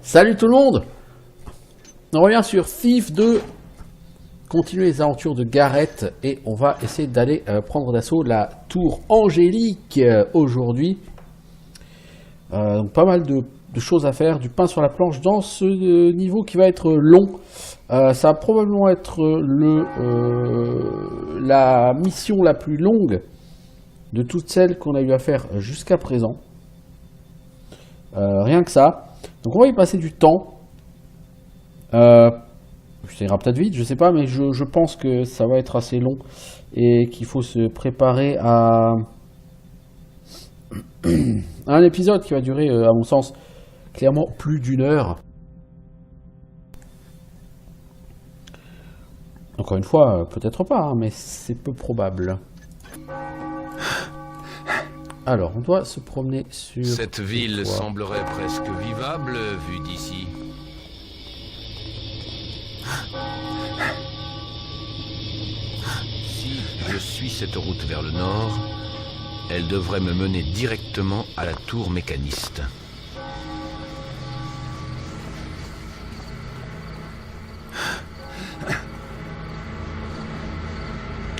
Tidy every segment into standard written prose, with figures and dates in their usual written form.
Salut tout le monde. On revient sur Thief 2, continuer les aventures de Gareth et on va essayer d'aller prendre d'assaut la tour Angélique aujourd'hui. Donc pas mal de choses à faire, du pain sur la planche dans ce niveau qui va être long. Ça va probablement être la mission la plus longue de toutes celles qu'on a eu à faire jusqu'à présent. Rien que ça. Donc on va y passer du temps. Ça ira peut-être vite, je sais pas, mais je pense que ça va être assez long et qu'il faut se préparer à un épisode qui va durer, à mon sens, clairement plus d'une heure. Encore une fois, peut-être pas, hein, mais c'est peu probable. Alors, on doit se promener sur... Cette ville semblerait presque vivable, vue d'ici. Si je suis cette route vers le nord, elle devrait me mener directement à la tour mécaniste.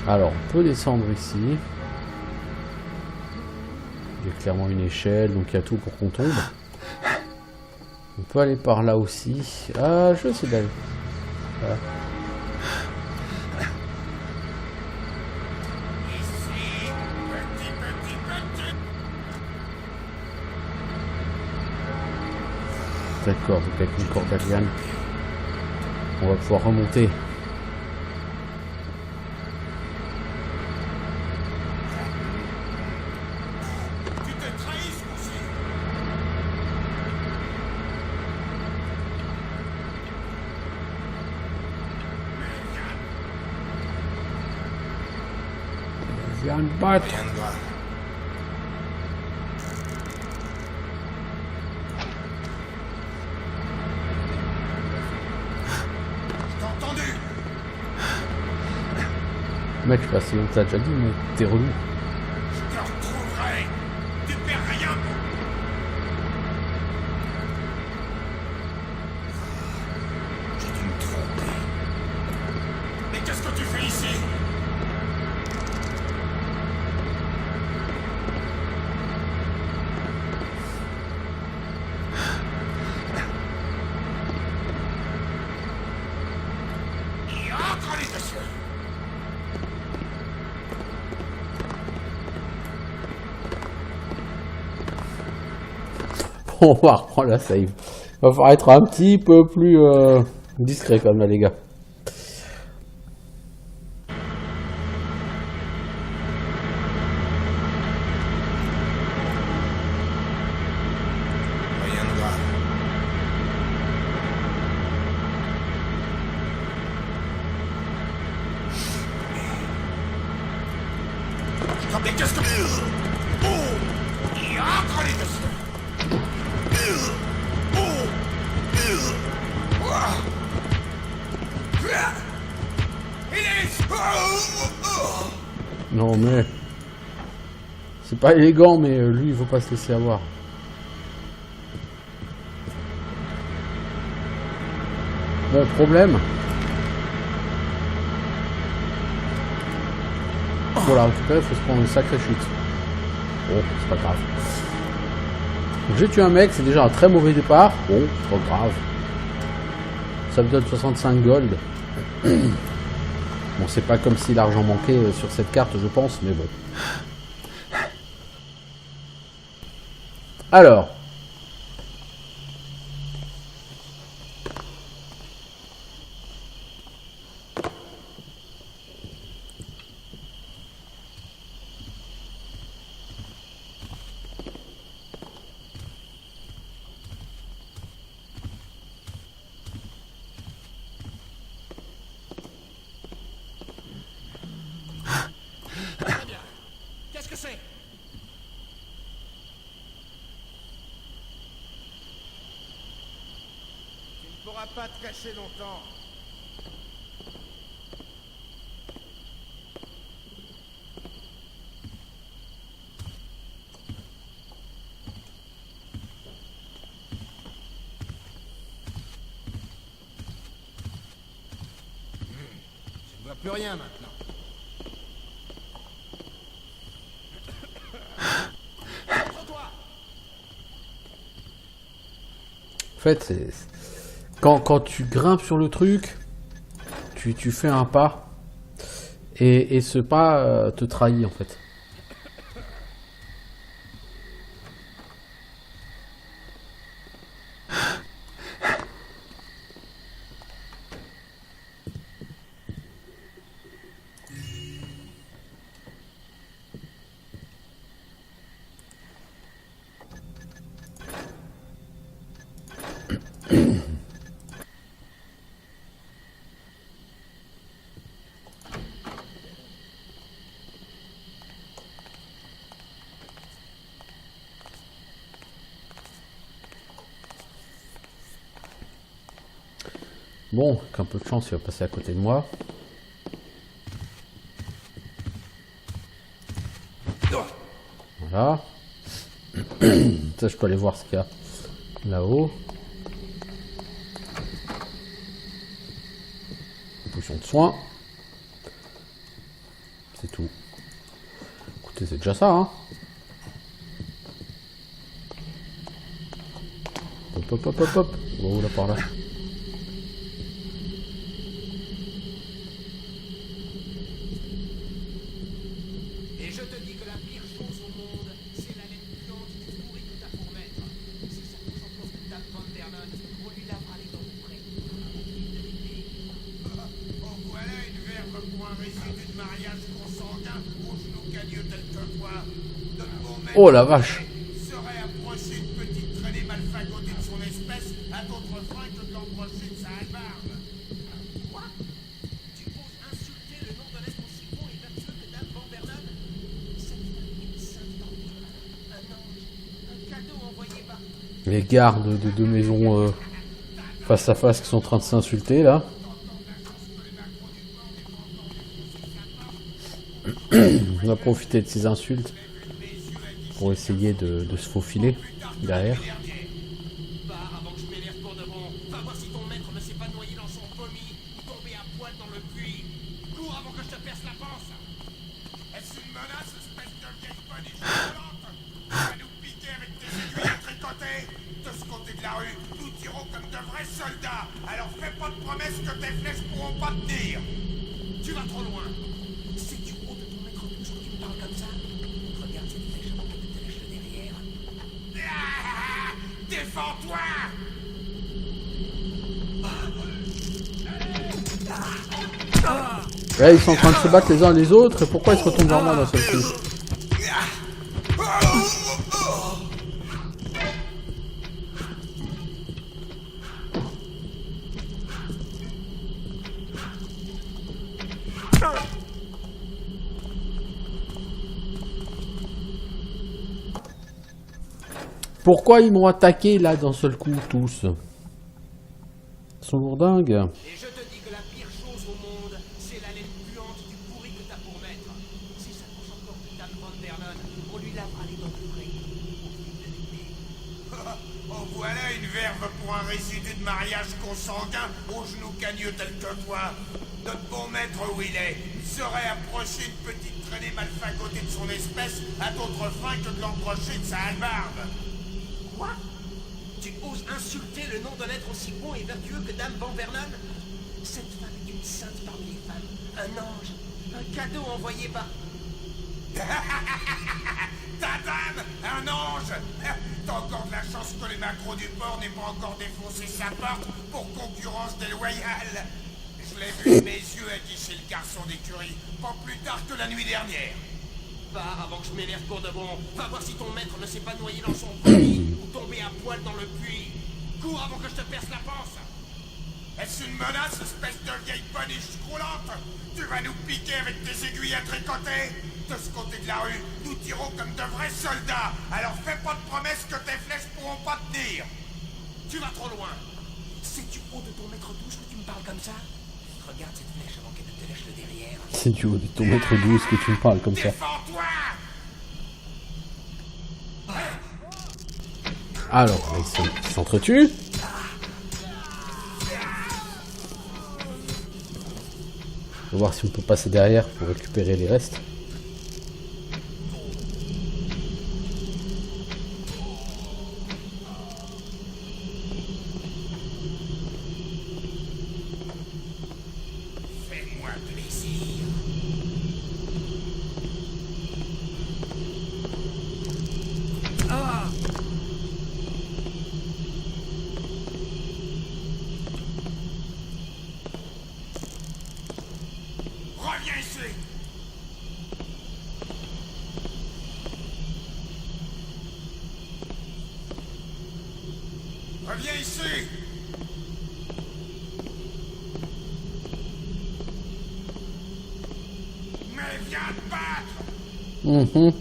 Alors, on peut descendre ici. Il y a clairement une échelle, donc il y a tout pour qu'on tombe. On peut aller par là aussi. Ah, je sais d'aller. Voilà. D'accord, donc avec une corde à liane, on va pouvoir remonter. Viens me battre. Mec, je sais pas si on t'a déjà dit, mais t'es relou. Je te retrouverai. Tu perds rien. J'ai dû me tromper. Mais qu'est-ce que tu fais ici? Entre les dessus. On va reprendre la save. Va falloir être un petit peu plus discret quand même là, les gars. Rien de grave. Mais qu'est-ce que... Entre les dessus. Non mais... C'est pas élégant, mais lui, il faut pas se laisser avoir. Bon, problème. Pour la récupérer, il faut se prendre une sacrée chute. Bon, c'est pas grave. Donc, j'ai tué un mec, c'est déjà un très mauvais départ. Bon, c'est pas grave. Ça me donne 65 gold. Bon, c'est pas comme si l'argent manquait sur cette carte, je pense, mais bon. Alors. Qu'est-ce que c'est? Tu ne pourras pas te cacher longtemps. Plus rien maintenant. En fait, quand tu grimpes sur le truc, tu fais un pas, et ce pas te trahit en fait. Bon, avec un peu de chance, il va passer à côté de moi. Voilà. Ça, je peux aller voir ce qu'il y a là-haut. Potion de soin. C'est tout. Écoutez, c'est déjà ça, hein. Hop, hop, hop, hop, hop. Oh, là, par là. Et je te dis que la pire chose au monde, c'est la laine puante du pourri que t'as pour mettre. Si ça touche encore une dame Van Vernon, on lui lavera les dents tout près. Oh, voilà une verve pour un résidu de mariage consanguin aux genoux cagneux tel que toi. Notre bon maître Oh la vache. serait approché une petite traînée malfagotée de son espèce à d'autres fins que de l'embrocher de sa hallebarde. Quoi? Tu oses insulter le nom d'un être aussi bon et vertueux que Dame Van Vernon? Cette femme est une sainte parmi un ange, un cadeau envoyé par... Les gardes des deux maisons face à face qui sont en train de s'insulter là. On va profiter de ces insultes pour essayer de se faufiler derrière. Pars avant que je m'énerve pour de bon. Va voir si ton maître ne s'est pas noyé dans son vomi ou tombé à poil dans le puits. Cours avant que je te perce la panse. Est-ce une menace, espèce de vieille bonne volante? Tu vas nous piquer avec tes aiguilles à tricoter. De ce côté de la rue, nous tirons comme de vrais soldats. Alors fais pas de promesses que tes flèches pourront pas tenir. Tu vas trop loin. C'est du haut de ton maître douce que tu me parles comme ça? Regarde cette flèche avant qu'elle ne te lèche le derrière. Ah, défends-toi! Là, ils sont en train de se battre les uns les autres. Et pourquoi ils se retournent vers moi d'un seul coup? Pourquoi ils m'ont attaqué là d'un seul coup tous? Ils sont lourdingues. Et je te dis que la pire chose au monde, c'est la laine puante du pourri que t'as pour mettre. Si ça touche encore une Dame Van Vernon, on lui lavera les dents tout près. Oh, voilà une verve pour un résidu de mariage consanguin aux genoux cagneux tel que toi. Notre bon maître où il est serait approché une petite traînée malfagotée de son espèce à d'autres fins que de l'embrocher de sa hallebarde. Quoi? Tu oses insulter le nom d'un être aussi bon et vertueux que Dame Van Vernon? Cette femme est une sainte parmi les femmes, un ange, un cadeau envoyé par... Ta dame, un ange! T'as encore de la chance que les macros du port n'aient pas encore défoncé sa porte pour concurrence déloyale. Je l'ai vu de mes yeux, a dit chez le garçon d'écurie, pas plus tard que la nuit dernière. Pars avant que je m'énerve pour de bon. Va voir si ton maître ne s'est pas noyé dans son vomi ou tombé à poil dans le puits. Cours avant que je te perce la panse. Est-ce une menace, espèce de vieille poniche croulante? Tu vas nous piquer avec tes aiguilles à tricoter? De ce côté de la rue, nous tirons comme de vrais soldats. Alors fais pas de promesses que tes flèches pourront pas tenir. Tu vas trop loin. C'est du haut de ton maître douce que tu me parles comme ça? Regarde cette flèche avant qu'elle ne te lèche le derrière. C'est du haut de ton maître douce que tu me parles comme ça. Défends-toi! Alors, ils s'entretuent. vais voir si on peut passer derrière pour récupérer les restes. Fais-moi plaisir. Ah! Reviens ici! Reviens ici! Mais viens te battre! Mhm.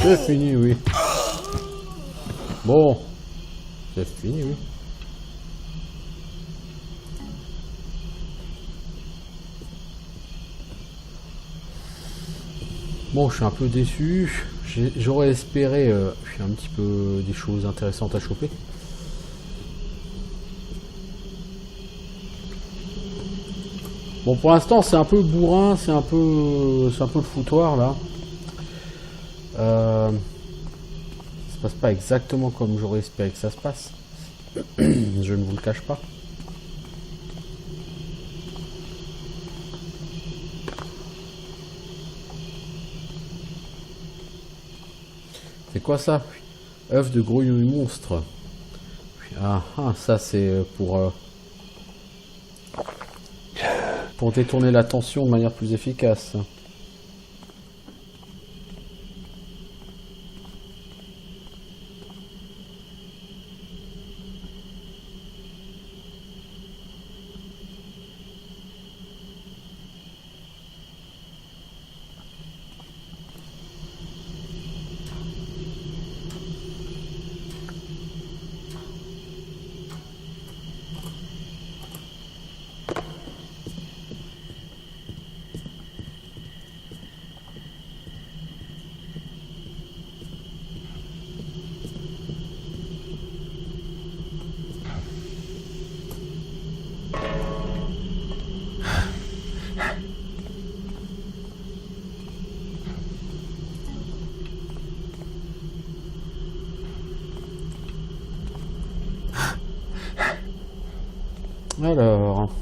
C'est fini, oui. Bon. C'est fini, oui. Bon, je suis un peu déçu. J'aurais espéré un petit peu des choses intéressantes à choper. Bon, pour l'instant, c'est un peu bourrin, c'est un peu le foutoir là. Ça se passe pas exactement comme j'aurais espéré que ça se passe. Je ne vous le cache pas. C'est quoi ça? œuf de grenouille monstre. Ah, ça c'est pour détourner l'attention de manière plus efficace. Alors...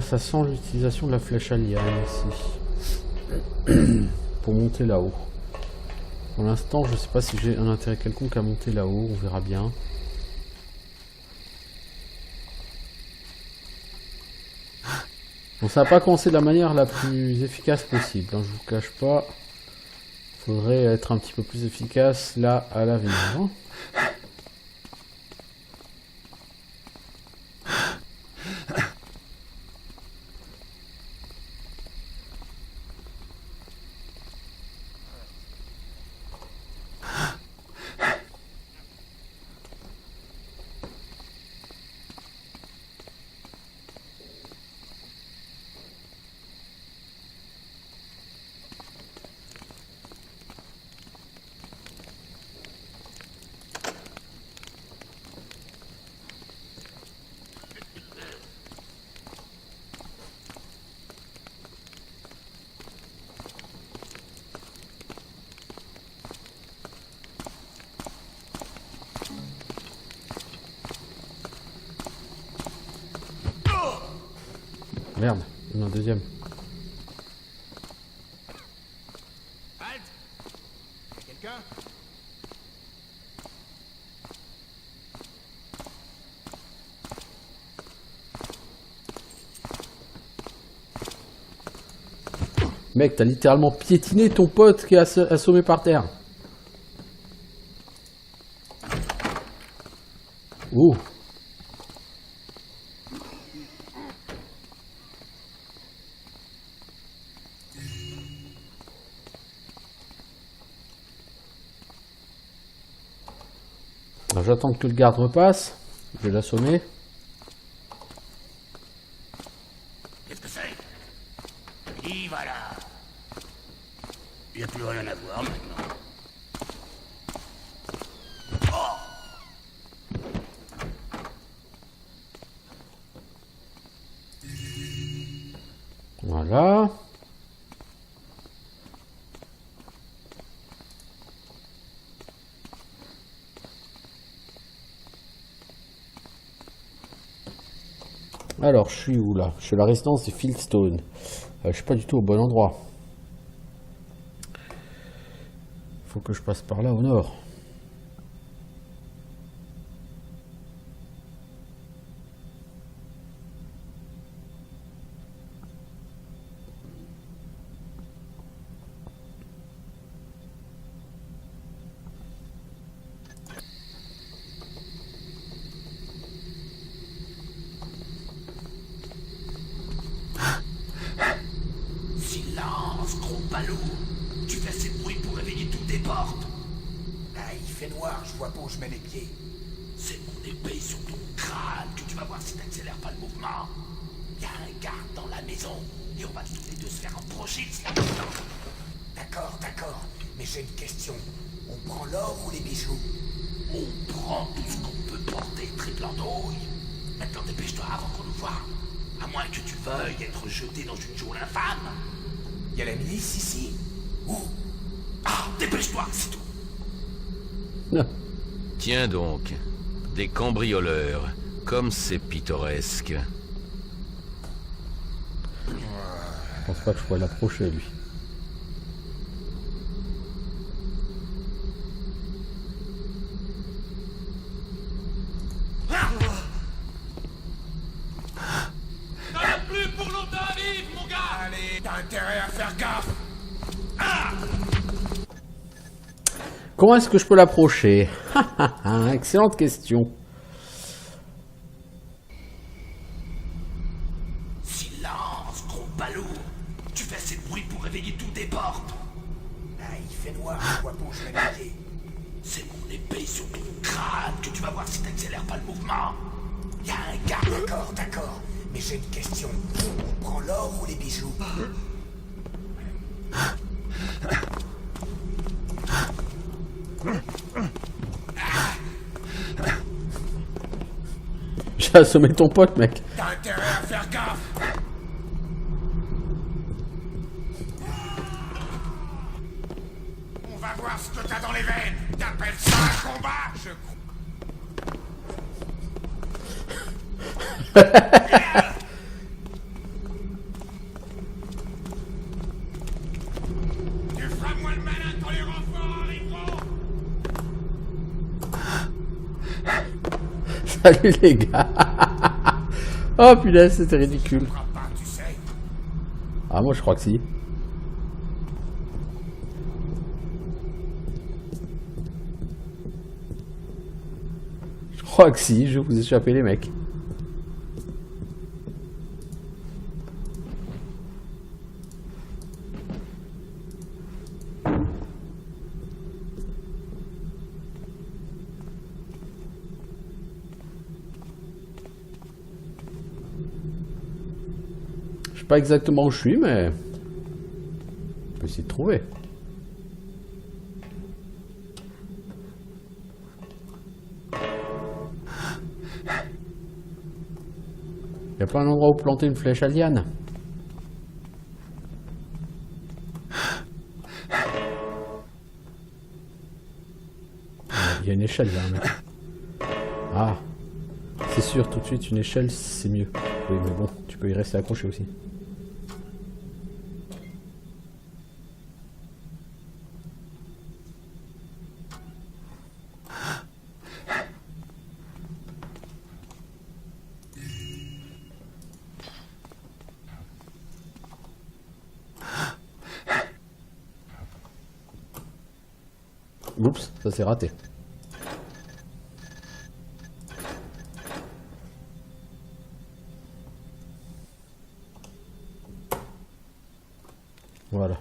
ça sent l'utilisation de la flèche à liane ici. Pour monter là-haut. Pour l'instant, je sais pas si j'ai un intérêt quelconque à monter là-haut, on verra bien. Bon, ça n'a pas commencé de la manière la plus efficace possible, hein, je vous cache pas. Faudrait être un petit peu plus efficace là à l'avenir. Hein. Merde, il y en a un deuxième. Halt! Quelqu'un? Mec, t'as littéralement piétiné ton pote qui est assommé par terre. Ouh. J'attends que le garde repasse. Je vais l'assommer. Qu'est-ce que c'est? Y voilà. Il n'y a plus rien à voir maintenant. Voilà. Alors, je suis où là? Je suis à la résidence des Fieldstone. Je suis pas du tout au bon endroit. Faut que je passe par là au nord. Silence, gros ballot. Tu fais assez de bruit pour réveiller toutes tes portes. Ah, il fait noir, je vois pas où je mets les pieds. C'est mon épée sur ton crâne que tu vas voir si t'accélères pas le mouvement. Y a un garde dans la maison et on va tous les deux se faire approcher si t'as le temps. D'accord, mais j'ai une question. On prend l'or ou les bijoux? On prend tout ce qu'on peut porter, triple andouille. Maintenant dépêche-toi avant qu'on nous voie. À moins que tu veuilles être jeté dans une geôle infâme. Y a la milice ici? Où? Ah, dépêche-toi, c'est tout. Non. Tiens donc, des cambrioleurs, comme c'est pittoresque. Je pense pas que je pourrais l'approcher lui. T'as plus pour longtemps à vivre, mon gars! Allez, t'as intérêt à faire gaffe! Comment est-ce que je peux l'approcher? Excellente question. Silence, gros ballot! Tu fais assez de bruit pour réveiller toutes tes portes! Ah, il fait noir, je vois pas où je mets les pieds. C'est mon épée sur ton crâne que tu vas voir si t'accélères pas le mouvement. Y a un garde. D'accord, mais j'ai une question. On prend l'or ou les bijoux? J'ai assommé ton pote, mec. T'as intérêt à faire gaffe! On va voir ce que t'as dans les veines! T'appelles ça un combat? Je Tu feras moins le malin quand les renforts arriveront! Salut les gars. Oh punaise, c'était ridicule. Je crois pas, tu sais. Ah, moi je crois que si. Je crois que si, je vais vous échapper les mecs. Je sais pas exactement où je suis, mais on peut essayer de trouver. Y a pas un endroit où planter une flèche à liane? Il y a une échelle là, mec. Ah, c'est sûr, tout de suite une échelle, c'est mieux. Oui, mais bon, tu peux y rester accroché aussi. Oups, ça s'est raté. Voilà.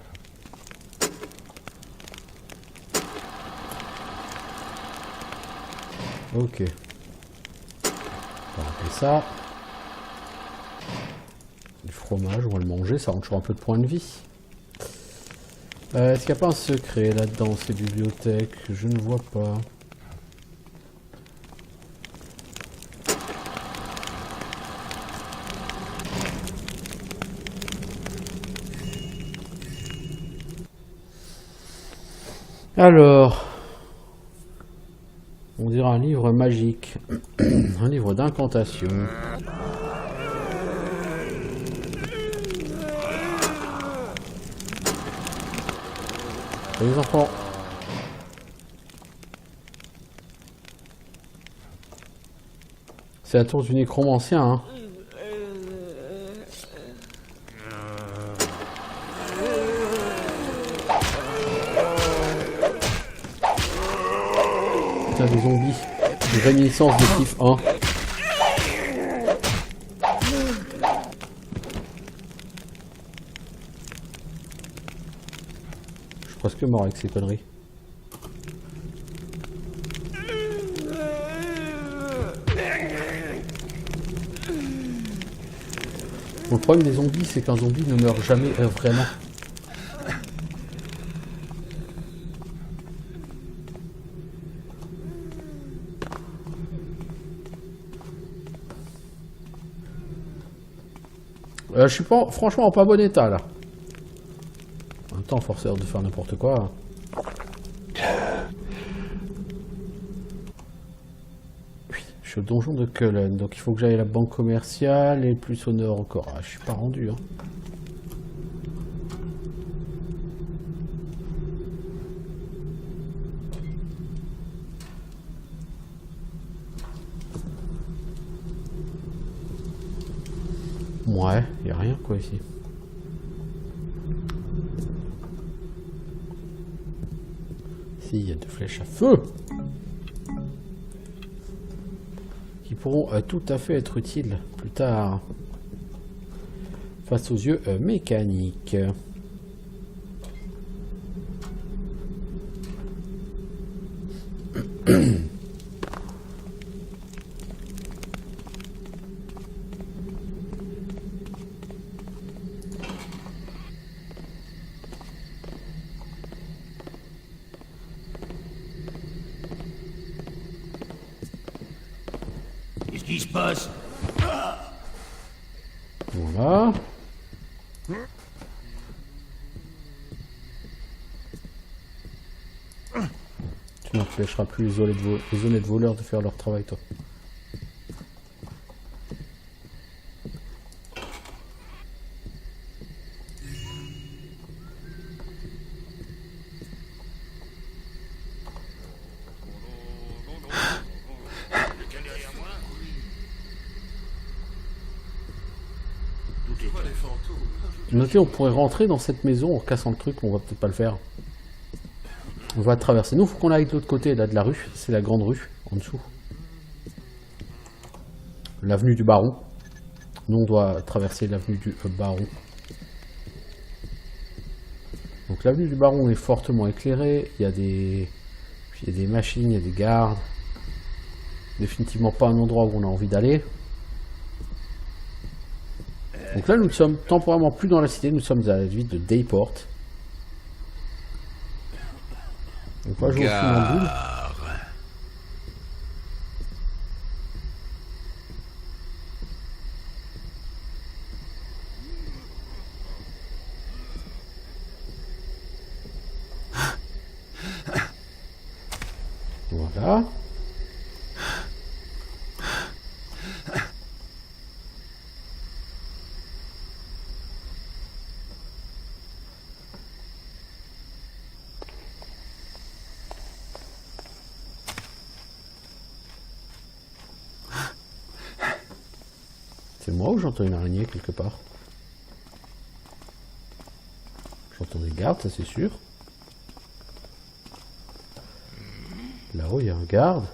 Ok. On va rappeler ça. Du fromage, on va le manger, ça rend toujours un peu de points de vie. Est-ce qu'il n'y a pas un secret là-dedans, ces bibliothèques? Je ne vois pas. Alors, on dirait un livre magique, un livre d'incantation. Les enfants. C'est la tour du nécromancien, hein. Putain, des zombies. Une réminiscence de Thief 1. Je suis presque mort avec ces conneries. Bon, le problème des zombies, c'est qu'un zombie ne meurt jamais vraiment. Je suis pas, franchement en pas bon état là. En même temps, forceur de faire n'importe quoi. Oui, je suis au donjon de Cullen, donc il faut que j'aille à la banque commerciale et plus au nord encore. Ah, je suis pas rendu. Hein. Ouais, y a rien quoi ici. Si, il y a deux flèches à feu qui pourront tout à fait être utiles plus tard face aux yeux mécaniques. Qu'est-ce qui se passe? Voilà. Tu n'empêcheras plus les honnêtes voleurs de faire leur travail, toi. Notez, on pourrait rentrer dans cette maison en cassant le truc, mais on va peut-être pas le faire. On va traverser. Nous, il faut qu'on aille de l'autre côté là, de la rue. C'est la grande rue, en dessous. L'avenue du Baron. Nous, on doit traverser l'avenue du Baron. Donc l'avenue du Baron est fortement éclairée. Il y a des machines, il y a des gardes. Définitivement pas un endroit où on a envie d'aller. Donc là, nous ne sommes temporairement plus dans la cité, nous sommes à la ville de Dayport. Donc on va jouer au funambule. Voilà. C'est moi ou j'entends une araignée quelque part? J'entends des gardes, ça c'est sûr. Là-haut, il y a un garde.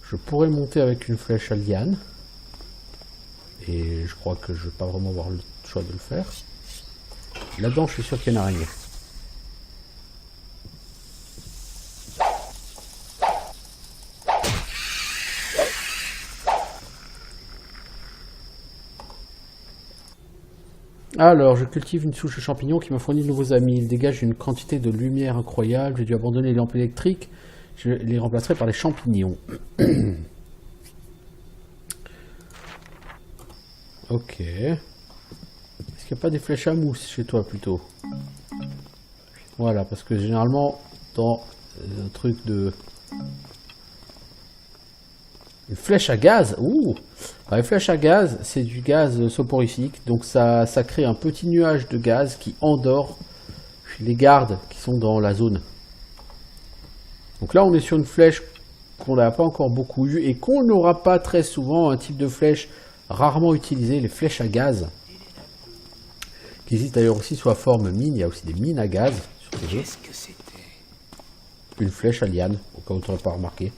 Je pourrais monter avec une flèche à liane. Et je crois que je ne vais pas vraiment avoir le choix de le faire. Là-dedans, je suis sûr qu'il y a une araignée. Alors, je cultive une souche de champignons qui m'a fourni de nouveaux amis. Il dégage une quantité de lumière incroyable. J'ai dû abandonner les lampes électriques. Je les remplacerai par les champignons. Ok. Est-ce qu'il n'y a pas des flèches à mousse chez toi plutôt? Voilà, parce que généralement, dans un truc de... Une flèche à gaz. Ouh. Les flèches à gaz, c'est du gaz soporifique. Donc ça crée un petit nuage de gaz qui endort les gardes qui sont dans la zone. Donc là, on est sur une flèche qu'on n'a pas encore beaucoup eue et qu'on n'aura pas très souvent. Un type de flèche rarement utilisé, les flèches à gaz. Qui existent d'ailleurs aussi sous la forme mine. Il y a aussi des mines à gaz sur ces jeux. Qu'est-ce que c'était? Une flèche à liane, au cas où tu n'aurais pas remarqué.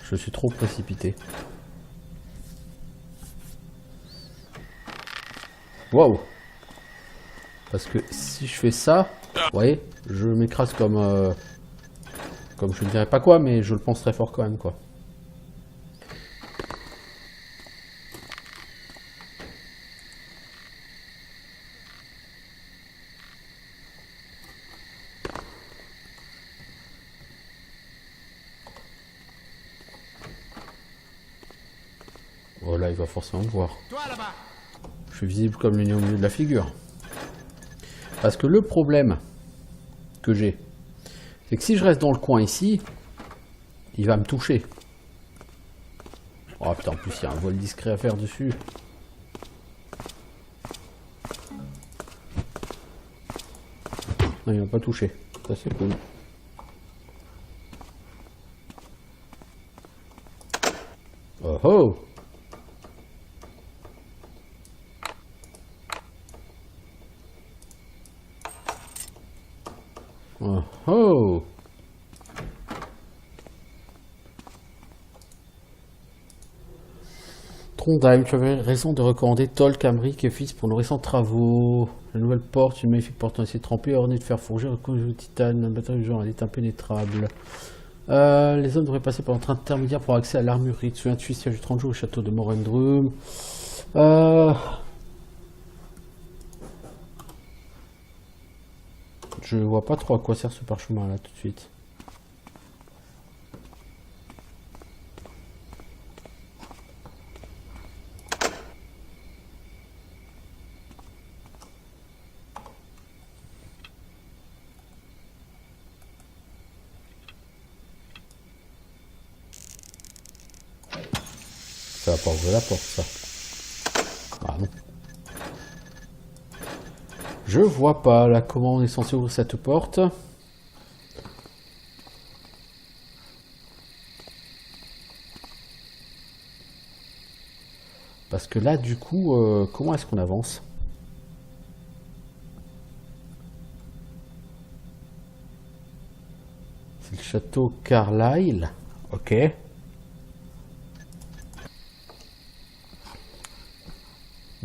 Je suis trop précipité. Waouh! Parce que si je fais ça, vous voyez, je m'écrase comme je ne dirais pas quoi, mais je le pense très fort quand même, quoi. Oh là, il va forcément me voir. Toi là-bas. Je suis visible comme le nez au milieu de la figure. Parce que le problème que j'ai, c'est que si je reste dans le coin ici, il va me toucher. Oh putain, en plus il y a un vol discret à faire dessus. Non, il m'a pas touché. Ça c'est cool. Oh oh! Oh oh! Trondheim, tu avais raison de recommander Tolk, Amric et Fils pour nos récents travaux. La nouvelle porte, une magnifique porte en acier trempé, ornée de fer forgé, recouvrée de titane, un bâton du genre, elle est impénétrable. Les hommes devraient passer par un train intermédiaire pour avoir accès à l'armurerie. Tu te souviens de siège du 30 jours au château de Morendrum. Je vois pas trop à quoi sert ce parchemin là tout de suite. Ça va pas ouvrir la porte, ça. Ah non. Je vois pas là comment on est censé ouvrir cette porte. Parce que là, du coup, comment est-ce qu'on avance? C'est le château Carlisle. Ok.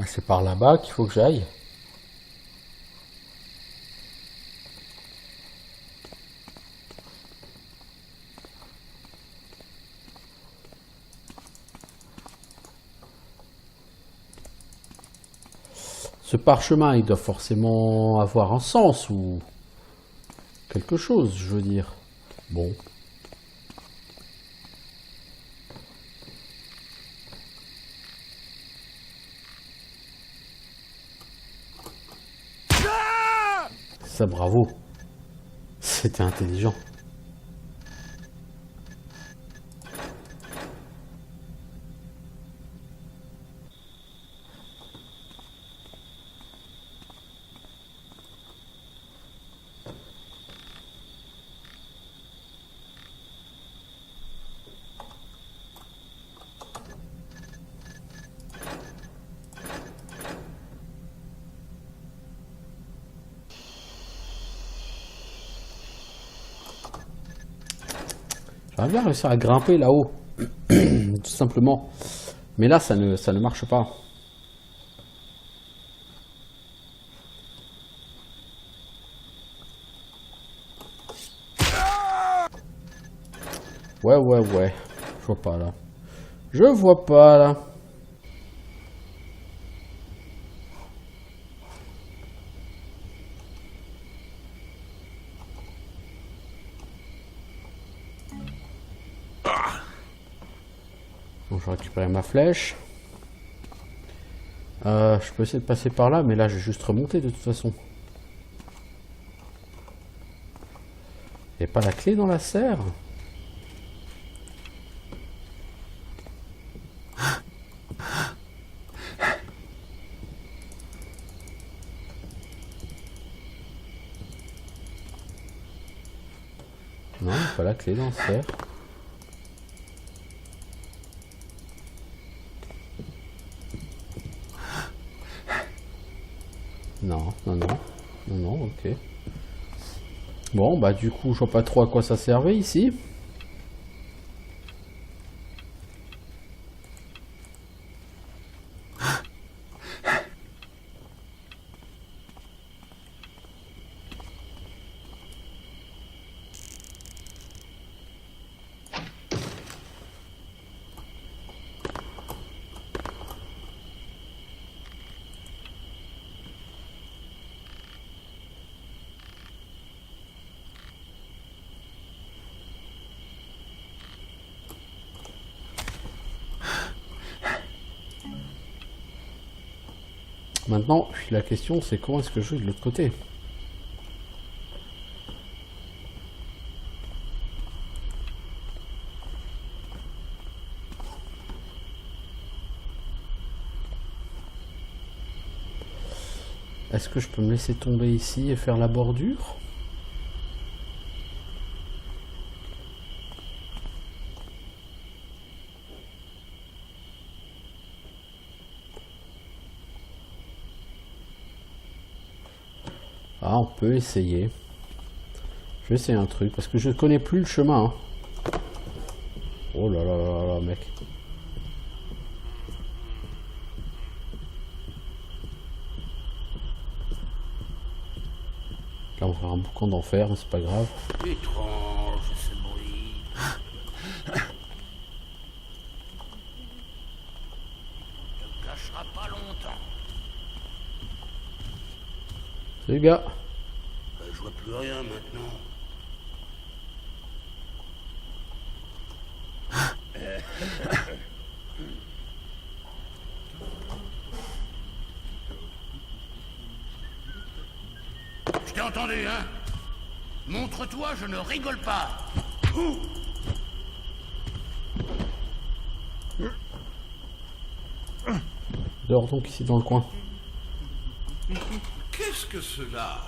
C'est par là-bas qu'il faut que j'aille. Ce parchemin, il doit forcément avoir un sens ou quelque chose, je veux dire. Bon. Ça, bravo. C'était intelligent. J'aimerais bien réussir à grimper là-haut. Tout simplement. Mais là, ça ne marche pas. Ouais. Je vois pas là. Je vois pas là. Bon, je vais récupérer ma flèche. Je peux essayer de passer par là, mais là, je vais juste remonter de toute façon. Il n'y a pas la clé dans la serre? Non, il n'y a pas la clé dans la serre. Non, ok. Bon, bah du coup, je vois pas trop à quoi ça servait ici. Maintenant, la question c'est comment est-ce que je vais de l'autre côté? Est-ce que je peux me laisser tomber ici et faire la bordure? Ah, on peut essayer. Je vais essayer un truc parce que je connais plus le chemin. Hein. Oh là là là là, mec. Là, on va faire un boucan d'enfer, mais c'est pas grave. Étrange ce bruit. Ne cachera pas longtemps. Salut gars. Je vois plus rien maintenant. Je t'ai entendu, hein? Montre-toi, je ne rigole pas. Dehors donc ici dans le coin. Qu'est-ce que cela?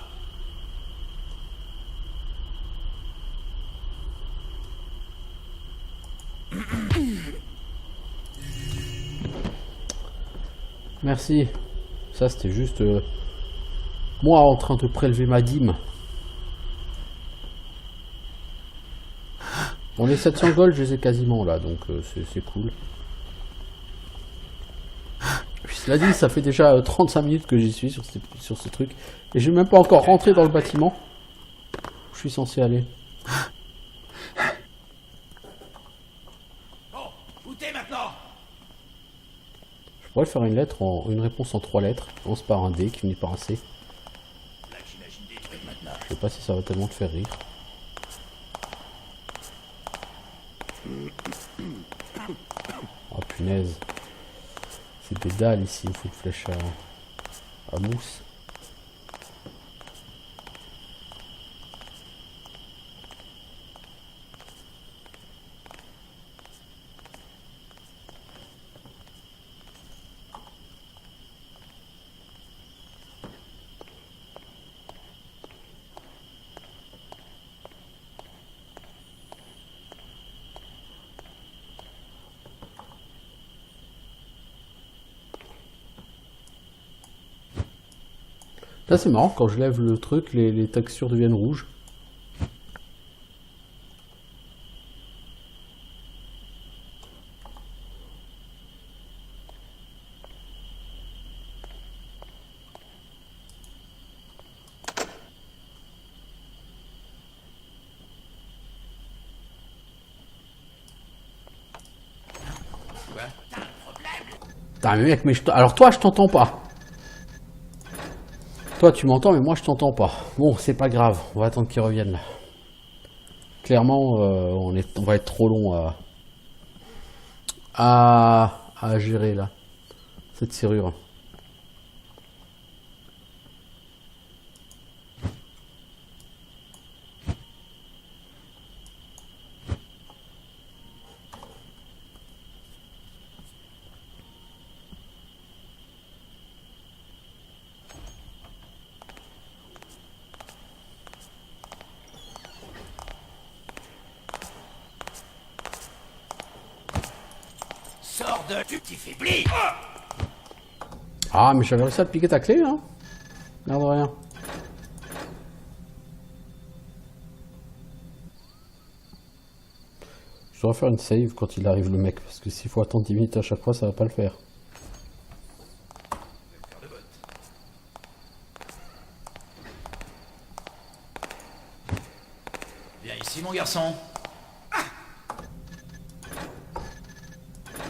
Merci. Ça c'était juste moi en train de prélever ma dîme. Bon, les 700 gold, je les ai quasiment là, donc c'est cool. Puis, cela dit, ça fait déjà 35 minutes que j'y suis sur ce truc. Et je vais même pas encore rentré dans le bâtiment où je suis censé aller. Oh, où t'es maintenant? Je pourrais faire une réponse en 3 lettres. On commence par un D qui finit par un C. Là, j'imagine des trucs maintenant. Je sais pas si ça va tellement te faire rire. Oh punaise. C'est des dalles ici, il faut une flèche à mousse. Là c'est marrant, quand je lève le truc, les textures deviennent rouges. Quoi? T'as un problème? Putain, mais mec, mais alors toi, je t'entends pas. Toi, tu m'entends, mais moi, je t'entends pas. Bon, c'est pas grave. On va attendre qu'ils reviennent, là. Clairement, on va être trop long à gérer, là. Cette serrure. Sors de... Tu t'y faiblis. Ah, mais j'avais réussi à te piquer ta clé, hein. Merde de rien. Je devrais faire une save quand il arrive, le mec, parce que s'il faut attendre 10 minutes à chaque fois, ça va pas le faire. Viens ici, mon garçon.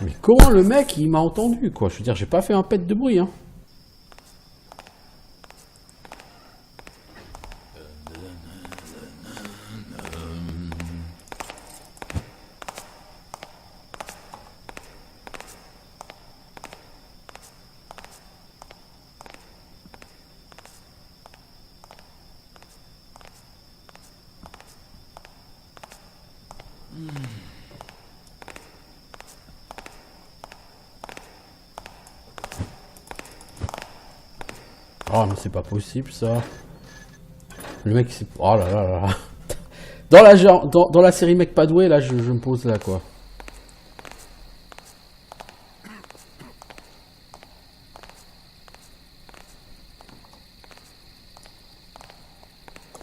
Mais comment le mec, il m'a entendu, quoi? Je veux dire, j'ai pas fait un pet de bruit, hein. Oh, mais c'est pas possible, ça. Le mec, c'est... Oh là là là là. Dans la série Mec pas doué, là, je me pose là, quoi.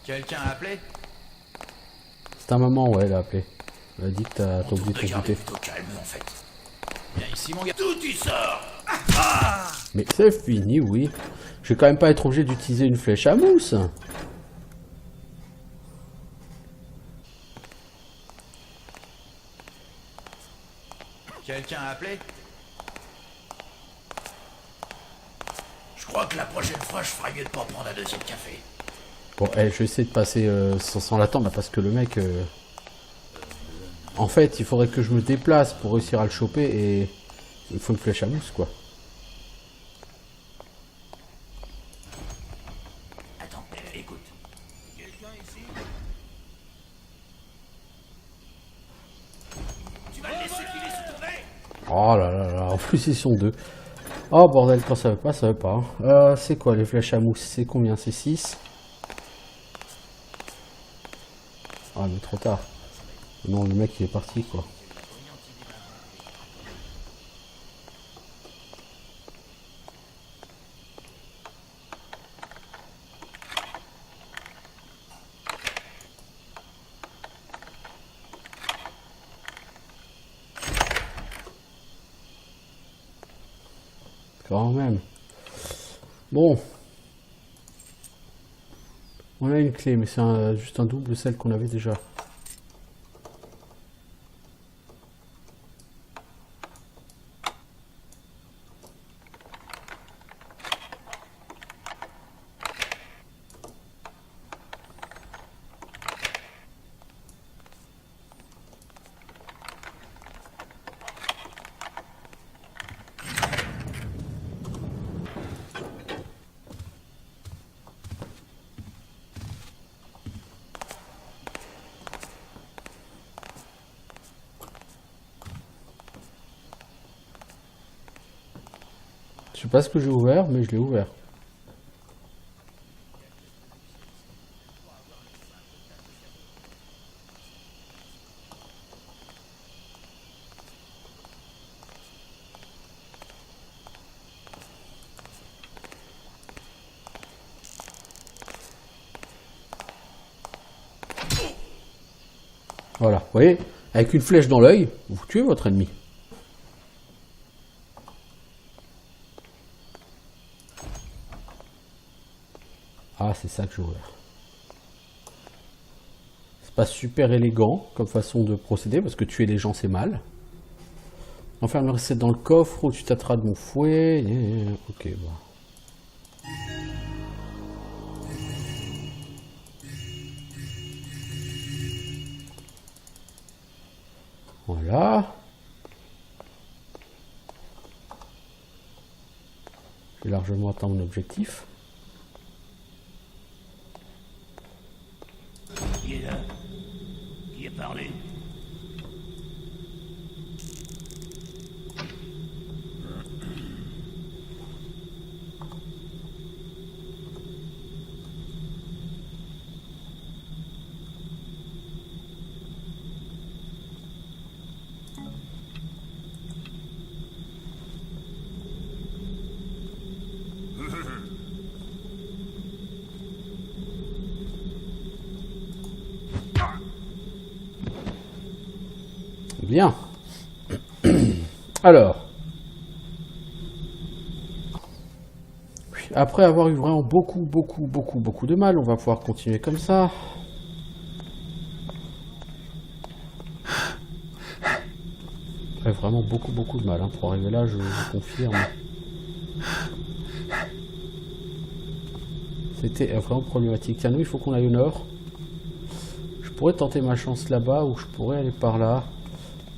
Quelqu'un a appelé? C'est ta maman, ouais, elle a appelé. Elle a dit que t'as oublié de t'écouter. Plutôt calme, en fait. Viens ici, mon gars. D'où tu sors? Mais c'est fini, oui. Je vais quand même pas être obligé d'utiliser une flèche à mousse. Quelqu'un a appelé? Je crois que la prochaine fois, je ferai mieux de pas prendre un deuxième café. Bon, je vais essayer de passer sans l'attendre, parce que le mec... En fait, il faudrait que je me déplace pour réussir à le choper, et... Il faut une flèche à mousse, quoi. Attends, écoute. Quelqu'un ici? Tu vas le laisser filer sous ton nez? Oh là là là, en plus ils sont deux. Oh bordel, quand ça veut pas, ça veut pas. Hein. C'est quoi les flèches à mousse? C'est combien? C'est 6? Ah mais trop tard. Non, le mec il est parti, quoi. Quand même. Bon. On a une clé, mais c'est juste un double celle qu'on avait déjà. Je sais pas ce que j'ai ouvert, mais je l'ai ouvert. Voilà, vous voyez, avec une flèche dans l'œil, vous tuez votre ennemi. Ah, c'est ça que j'ai ouvert. C'est pas super élégant comme façon de procéder, parce que tuer les gens c'est mal. Enferme le recette dans le coffre ou tu tâteras de mon fouet. Ok, bon. Voilà. J'ai largement atteint mon objectif. Qui est là? Qui a parlé? Bien. Alors. Après avoir eu vraiment beaucoup de mal, on va pouvoir continuer comme ça. Après vraiment beaucoup de mal. Hein. Pour arriver là, je confirme. C'était vraiment problématique. Tiens, nous, il faut qu'on aille au nord. Je pourrais tenter ma chance là-bas ou je pourrais aller par là.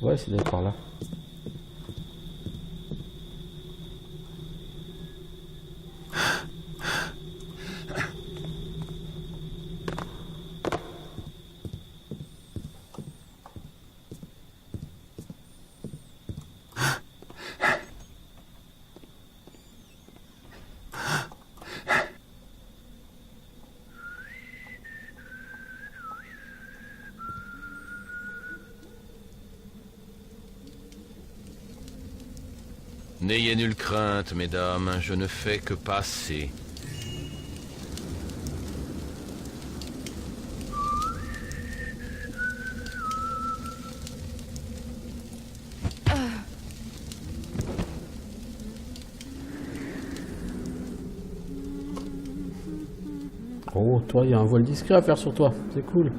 Ouais, c'est d'aller par là. N'ayez nulle crainte, mesdames, je ne fais que passer. Oh, toi, il y a un voile discret à faire sur toi. C'est cool.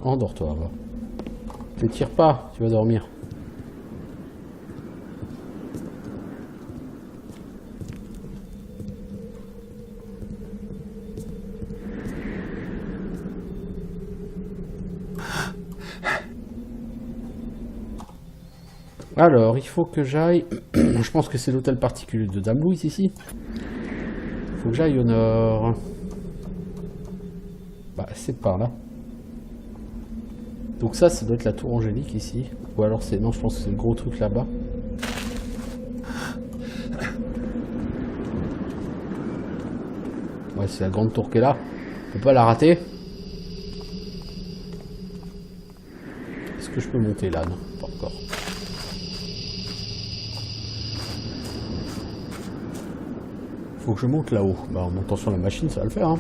Endors-toi, va. Ne tire pas, tu vas dormir. Alors, il faut que j'aille... Je pense que c'est l'hôtel particulier de Dame Louise ici. Il faut que j'aille au nord. Bah, c'est par là. Donc ça doit être la tour angélique ici. Ou alors c'est... Non, je pense que c'est le gros truc là-bas. Ouais, c'est la grande tour qui est là. On peut pas la rater. Est-ce que je peux monter là? Non, pas encore. Faut que je monte là-haut. Bah, en montant sur la machine, ça va le faire, hein.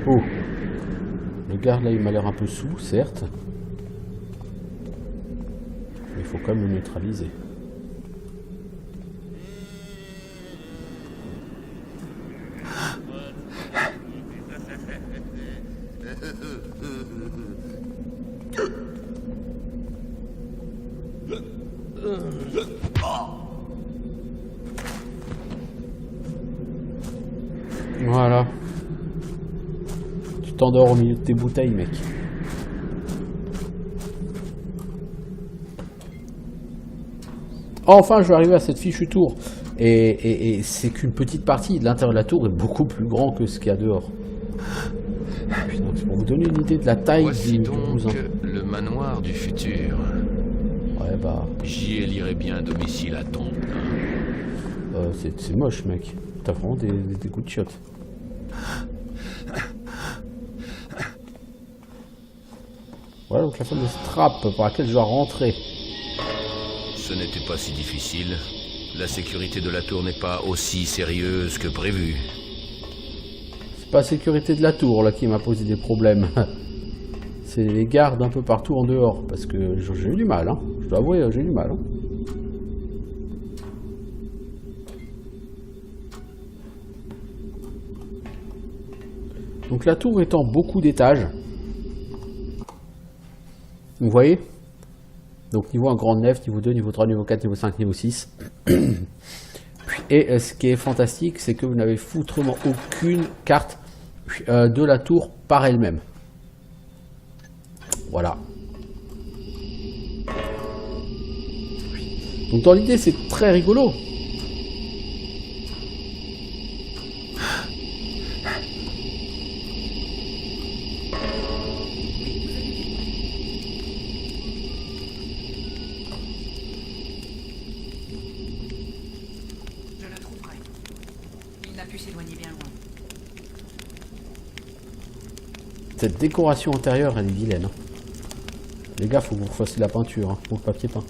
Oh, le garde là il m'a l'air un peu sous, certes, mais il faut quand même le neutraliser. Voilà. T'endors au milieu de tes bouteilles, mec. Enfin, je vais arriver à cette fichue tour. Et c'est qu'une petite partie de l'intérieur de la tour est beaucoup plus grand que ce qu'il y a dehors. Putain, c'est pour vous donner une idée de la taille Voici du donc bousin. le manoir du futur. Ouais, bah... J'y élierai bien domicile à tombe. c'est moche, mec. T'as vraiment des coups de chiottes. Voilà donc la fameuse trappe par laquelle je dois rentrer. Ce n'était pas si difficile. La sécurité de la tour n'est pas aussi sérieuse que prévu. C'est pas la sécurité de la tour là qui m'a posé des problèmes. c'est les gardes un peu partout en dehors. Parce que j'ai eu du mal, hein. Je dois avouer, j'ai eu du mal. Hein. Donc la tour étant beaucoup d'étages. Vous voyez? Donc niveau 1, grande nef, niveau 2, niveau 3, niveau 4, niveau 5, niveau 6. Et ce qui est fantastique, c'est que vous n'avez foutrement aucune carte de la tour par elle-même. Voilà. Donc dans l'idée, c'est très rigolo. Je le trouverai. Il n'a pu s'éloigner bien loin. Cette décoration intérieure, elle est vilaine. Hein. Les gars, faut que vous refassiez la peinture, hein, pour le papier peint.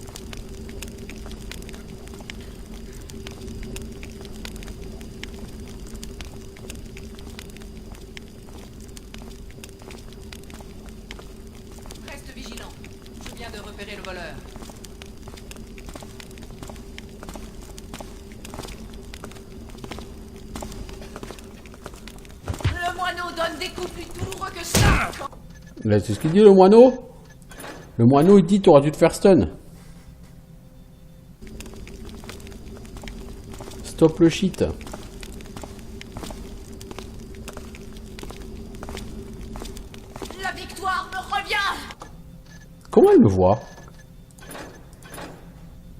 Reste vigilant. Je viens de repérer le voleur. Le moineau donne des coups plus douloureux que ça. Là, c'est ce qu'il dit, le moineau. Le moineau, il dit, t'aurais dû te faire stun. Stop le shit. La victoire me revient. Comment elle me voit?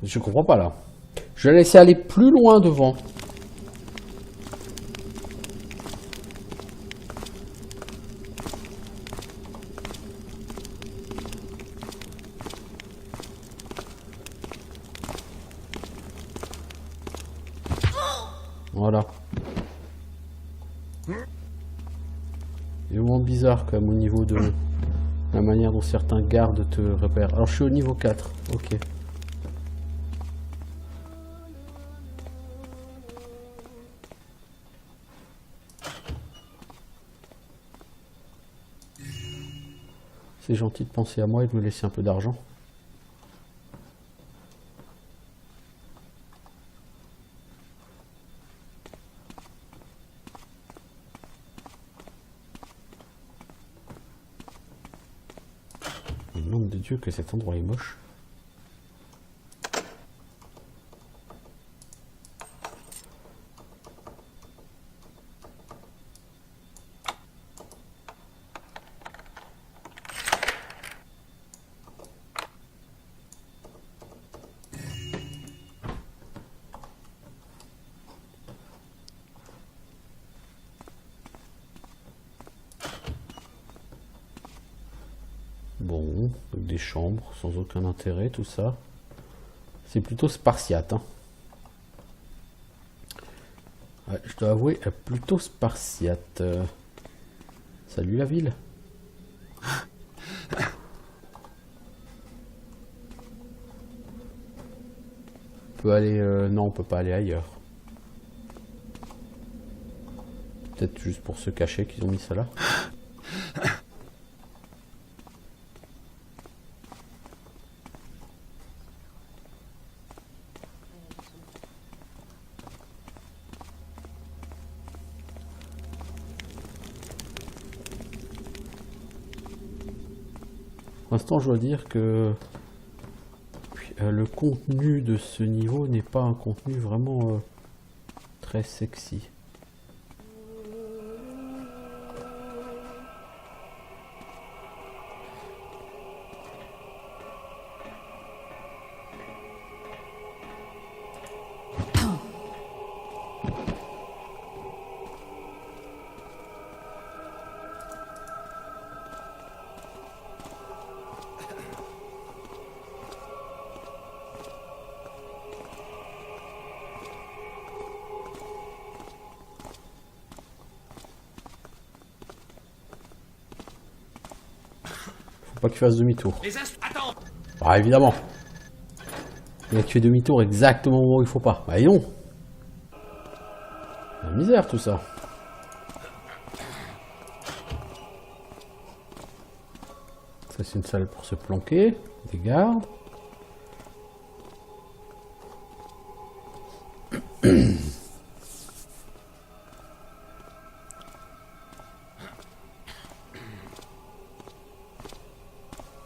Je comprends pas, là. Je vais la laisser aller plus loin devant. Voilà. Il est vraiment bizarre quand même au niveau de la manière dont certains gardes te repèrent. Alors je suis au niveau 4, ok. C'est gentil de penser à moi et de me laisser un peu d'argent. Nom de Dieu que cet endroit est moche. Bon, avec des chambres, sans aucun intérêt, tout ça. C'est plutôt spartiate. Hein. Ouais, je dois avouer, plutôt spartiate. Salut la ville. On peut aller... non, on peut pas aller ailleurs. Peut-être juste pour se cacher qu'ils ont mis ça là. Pour l'instant, je dois dire que le contenu de ce niveau n'est pas un contenu vraiment très sexy. Pas qu'il fasse demi-tour. Attends. Ah, évidemment. Il a tué demi-tour exactement au moment où il faut pas. Bah non. La misère tout ça. ça c'est une salle pour se planquer. Des gardes.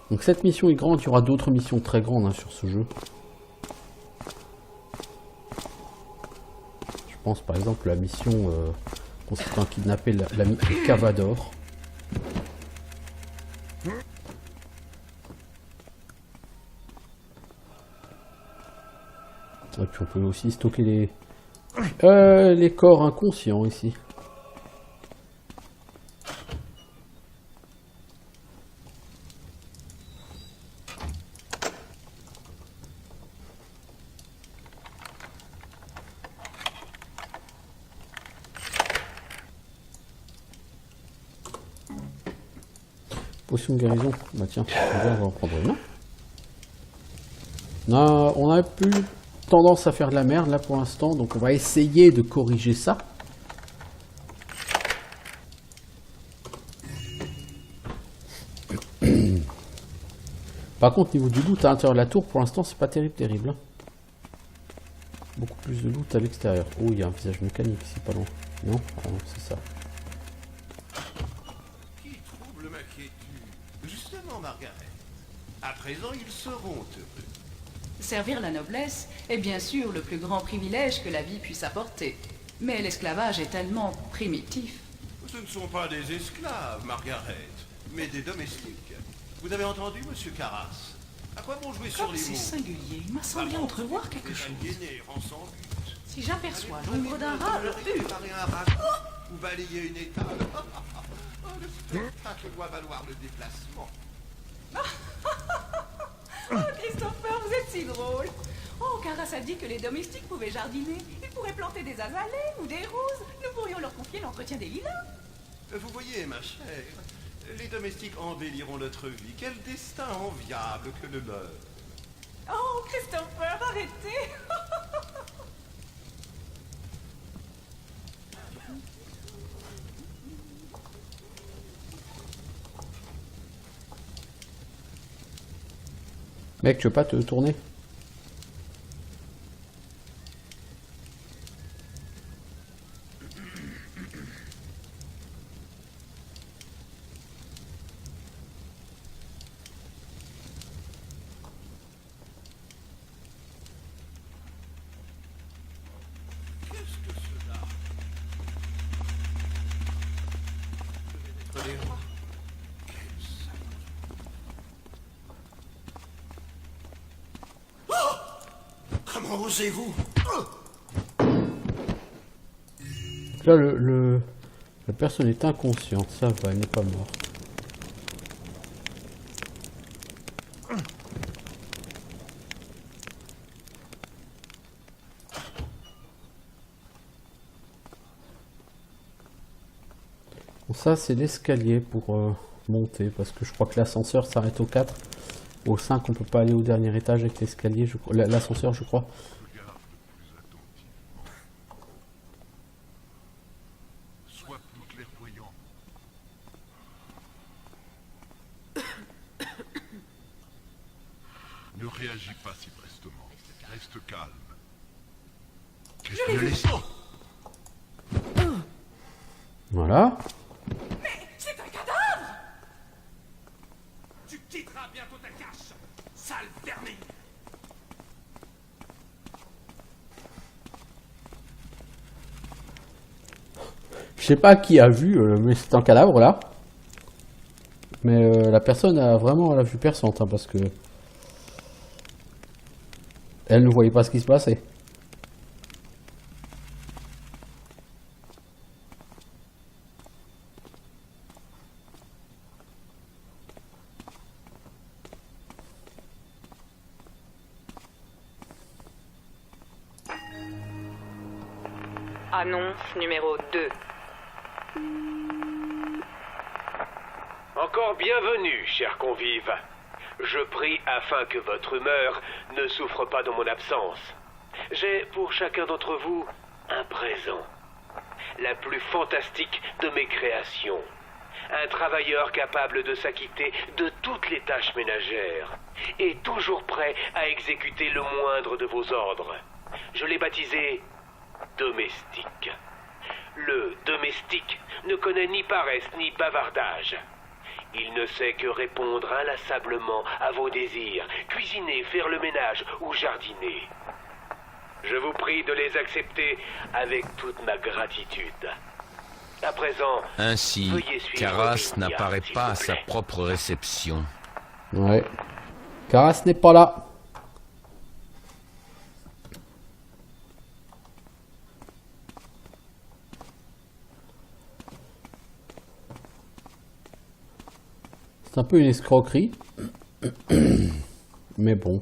Donc cette mission est grande, il y aura d'autres missions très grandes hein, sur ce jeu. Je pense par exemple à la mission consistant à kidnapper l'ami Cavador. Et puis on peut aussi stocker les corps inconscients ici. Potion de guérison. Bah tiens, on va en prendre une. On a plus tendance à faire de la merde là pour l'instant, donc on va essayer de corriger ça. Par contre, niveau du loot à l'intérieur de la tour, pour l'instant, c'est pas terrible. Beaucoup plus de loot à l'extérieur. Oh, il y a un visage mécanique ici, pas loin. Non, ah non, c'est ça. Qui trouble ma quiétude? Justement, Margaret. À présent, ils seront heureux. Servir la noblesse est bien sûr le plus grand privilège que la vie puisse apporter. Mais l'esclavage est tellement primitif. Ce ne sont pas des esclaves, Margaret, mais des domestiques. Vous avez entendu, monsieur Carras? À quoi bon jouer sur Comme les c'est mots? singulier, il m'a semblé entrevoir quelque chose. Rend sans but. Si j'aperçois l'ombre d'un rat, je hurle. Réparer un radeau ou balayer une étable. Oh, le spectacle doit valoir le déplacement. Oh, Christopher, vous êtes si drôle. Oh, Carras a dit que les domestiques pouvaient jardiner. Ils pourraient planter des azalées ou des roses. Nous pourrions leur confier l'entretien des lilas. Vous voyez, ma chère, les domestiques embelliront notre vie. Quel destin enviable que le leur. Oh, Christopher, arrêtez. Mec, tu veux pas te tourner? Qu'est-ce que cela? Peut-être des rats. Quel salaud. Oh! Comment osez-vous? Là, la personne est inconsciente, ça va, elle n'est pas morte. Bon, ça, c'est l'escalier pour monter, parce que je crois que l'ascenseur s'arrête au 4. Au 5, on peut pas aller au dernier étage avec l'escalier, l'ascenseur, je crois. Sois plus clairvoyant. Ne réagis pas si prestement. Reste calme. Qu'est-ce que le laissons? Voilà. Mais c'est un cadavre. Tu quitteras bientôt ta cache, sale vermine. Je sais pas qui a vu, mais c'est un cadavre là. Mais la personne a vraiment la vue perçante, hein, parce que elle ne voyait pas ce qui se passait. Annonce numéro 2. Encore bienvenue, chers convives. Je prie afin que votre humeur ne souffre pas de mon absence. J'ai pour chacun d'entre vous un présent. La plus fantastique de mes créations. Un travailleur capable de s'acquitter de toutes les tâches ménagères et toujours prêt à exécuter le moindre de vos ordres. Je l'ai baptisé domestique. Le domestique ne connaît ni paresse ni bavardage. Il ne sait que répondre inlassablement à vos désirs, cuisiner, faire le ménage ou jardiner. Je vous prie de les accepter avec toute ma gratitude. À présent, Ainsi, veuillez suivre Karas Vigna, n'apparaît s'il pas vous à sa plaît. propre réception. Ouais. Karas n'est pas là. C'est un peu une escroquerie. Mais bon.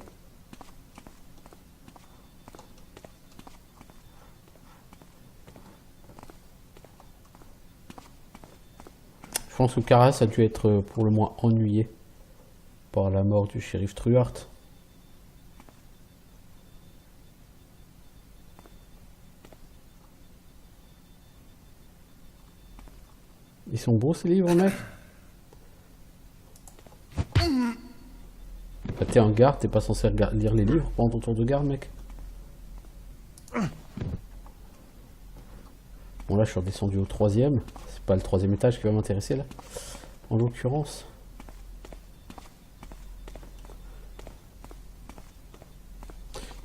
Je pense que Karas a dû être pour le moins ennuyé par la mort du shérif Truart. Ils sont beaux ces livres, mec. Bah, t'es en garde, t'es pas censé lire les livres pendant ton tour de garde, mec. Bon, là, je suis redescendu au 3e. C'est pas le 3e étage qui va m'intéresser, là. En l'occurrence.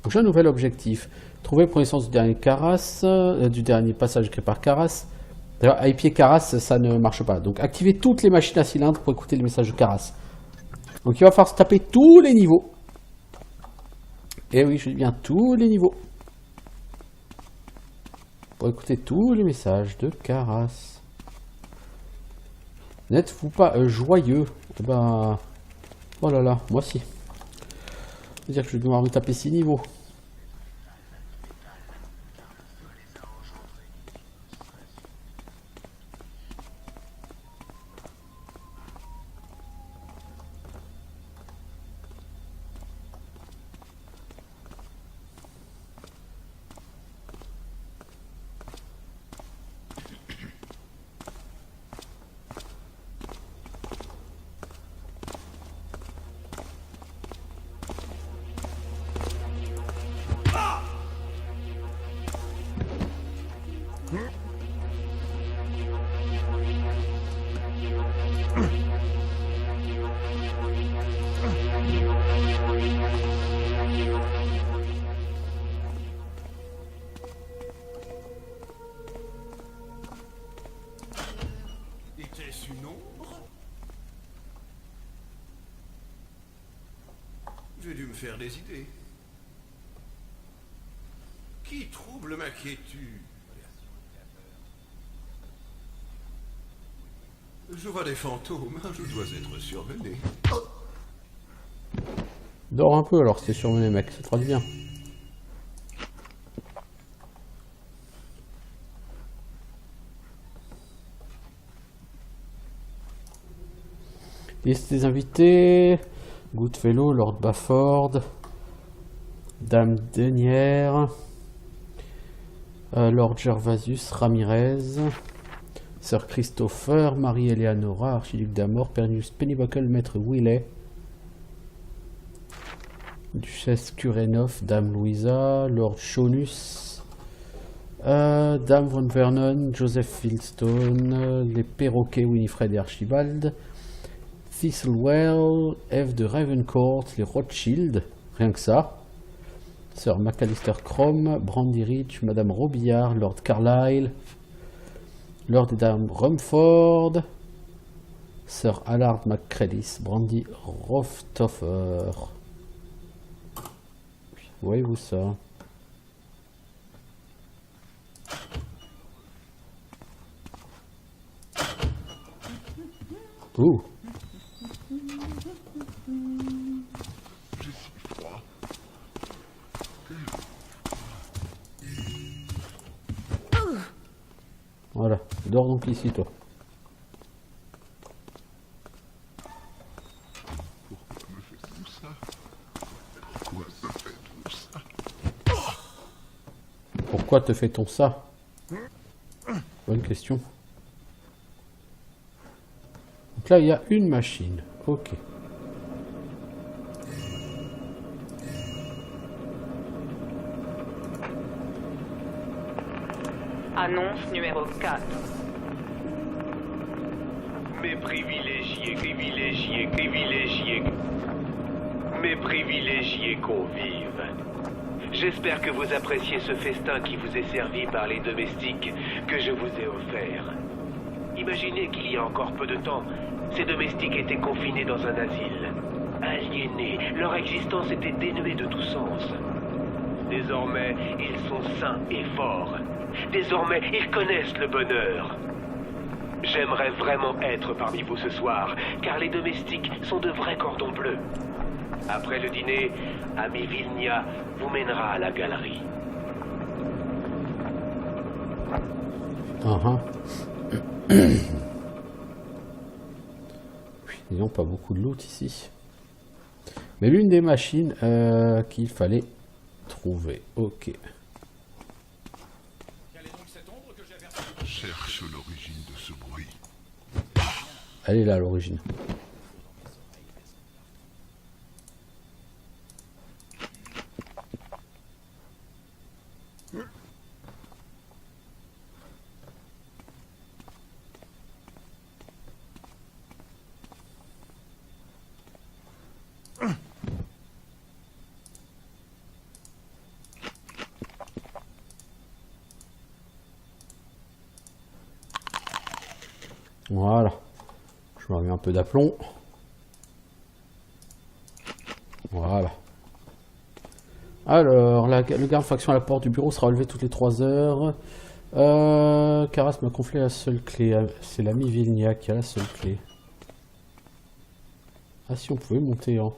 Donc, j'ai un nouvel objectif. Trouver connaissance du dernier Karas, du dernier passage écrit par Karas. D'ailleurs, à épier Karas, ça ne marche pas. Donc, activer toutes les machines à cylindres pour écouter les messages de Karas. Donc, il va falloir se taper tous les niveaux. Et oui, je dis bien tous les niveaux. Pour écouter tous les messages de Karas. N'êtes-vous pas joyeux? Eh ben... Oh là là, moi aussi. C'est-à-dire que je vais devoir me taper 6 niveaux. Était-ce une ombre? J'ai dû me faire des idées. Qui trouble ma quiétude? Je vois des fantômes, je dois être surmené. Dors un peu alors si t'es surmené, mec, ça te fera du bien. Liste des invités. Goodfellow, Lord Bafford, Dame Denière, Lord Gervasius Ramirez, Sir Christopher, Marie-Eleanora, Archiduc d'Amor, Pernius Pennybuckle, Maître Willet, Duchesse Kurenov, Dame Louisa, Lord Shonus, Dame Von Vernon, Joseph Fieldstone, les perroquets Winifred et Archibald, Thistlewell, F de Ravencourt, les Rothschild, rien que ça, Sir Macalister Crom, Brandy Rich, Madame Robillard, Lord Carlyle, Lord et Dame Rumford, Sir Allard McCredis, Brandy Roftoffer. Voyez-vous ça? Ouh. J'ai si froid. Voilà, dors donc ici toi. Pourquoi me faites-vous ça? Pourquoi me faites-vous ça? Pourquoi te fait-on ça? Bonne question. Donc là, il y a une machine. Ok. Annonce numéro 4. Mes privilégiés, privilégiés, privilégiés. Mes privilégiés convives. J'espère que vous appréciez ce festin qui vous est servi par les domestiques que je vous ai offerts. Imaginez qu'il y a encore peu de temps, ces domestiques étaient confinés dans un asile. Aliénés, leur existence était dénuée de tout sens. Désormais, ils sont sains et forts. Désormais, ils connaissent le bonheur. J'aimerais vraiment être parmi vous ce soir, car les domestiques sont de vrais cordons bleus. Après le dîner, Ami Vilnia vous mènera à la galerie. Ils n'ont pas beaucoup de loot ici. Mais l'une des machines qu'il fallait trouver. Ok. Cherche l'origine de ce bruit. Elle est là l'origine. Voilà. Je me remets un peu d'aplomb. Voilà. Alors, le garde faction à la porte du bureau sera relevé toutes les 3 heures. Karas m'a confié la seule clé. C'est l'ami Vilnia qui a la seule clé. Ah si, on pouvait monter en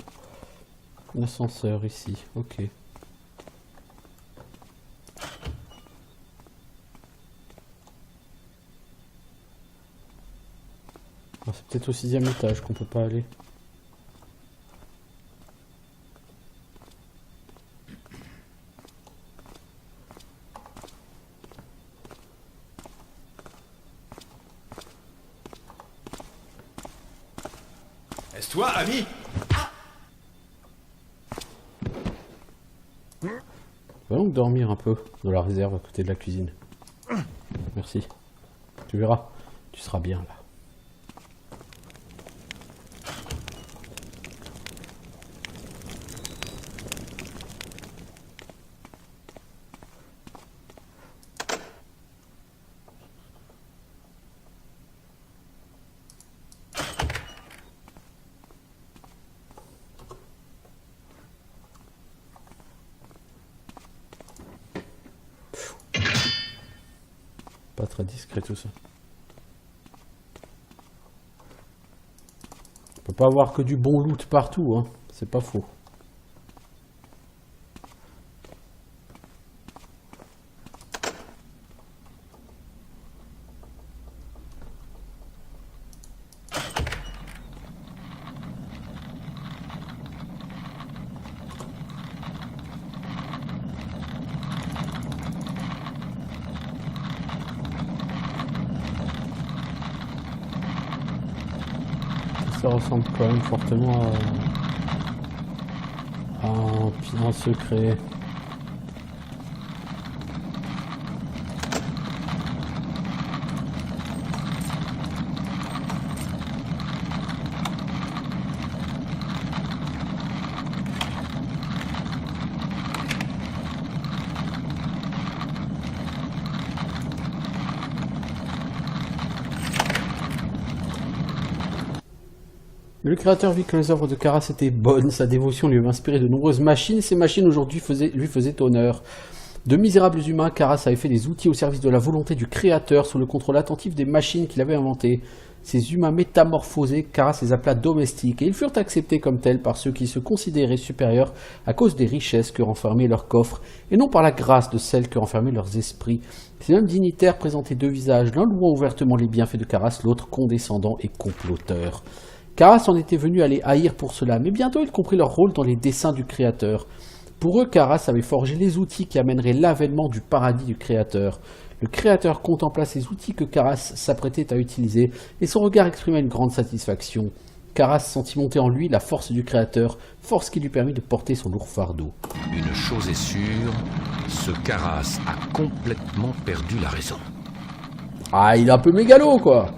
ascenseur ici. Ok. Ah, c'est peut-être au 6e étage qu'on peut pas aller. Est-ce toi, ami? Va donc dormir un peu dans la réserve à côté de la cuisine. Merci. Tu verras, tu seras bien là. Pas très discret tout ça. On peut pas avoir que du bon loot partout, hein. C'est pas faux. Ça ressemble quand même fortement à un secret. Le créateur vit que les œuvres de Karas étaient bonnes, sa dévotion lui avait inspiré de nombreuses machines, ces machines aujourd'hui lui faisaient honneur. De misérables humains, Karas avait fait des outils au service de la volonté du créateur sous le contrôle attentif des machines qu'il avait inventées. Ces humains métamorphosés, Karas les appela domestiques, et ils furent acceptés comme tels par ceux qui se considéraient supérieurs à cause des richesses que renfermaient leurs coffres, et non par la grâce de celles que renfermaient leurs esprits. Ces mêmes dignitaires présentaient deux visages, l'un louant ouvertement les bienfaits de Karas, l'autre condescendant et comploteur. Karas en était venu à les haïr pour cela, mais bientôt il comprit leur rôle dans les desseins du Créateur. Pour eux, Karas avait forgé les outils qui amèneraient l'avènement du paradis du Créateur. Le créateur contempla ces outils que Karas s'apprêtait à utiliser, et son regard exprimait une grande satisfaction. Karas sentit monter en lui la force du créateur, force qui lui permit de porter son lourd fardeau. Une chose est sûre, ce Karas a complètement perdu la raison. Ah, il est un peu mégalo, quoi.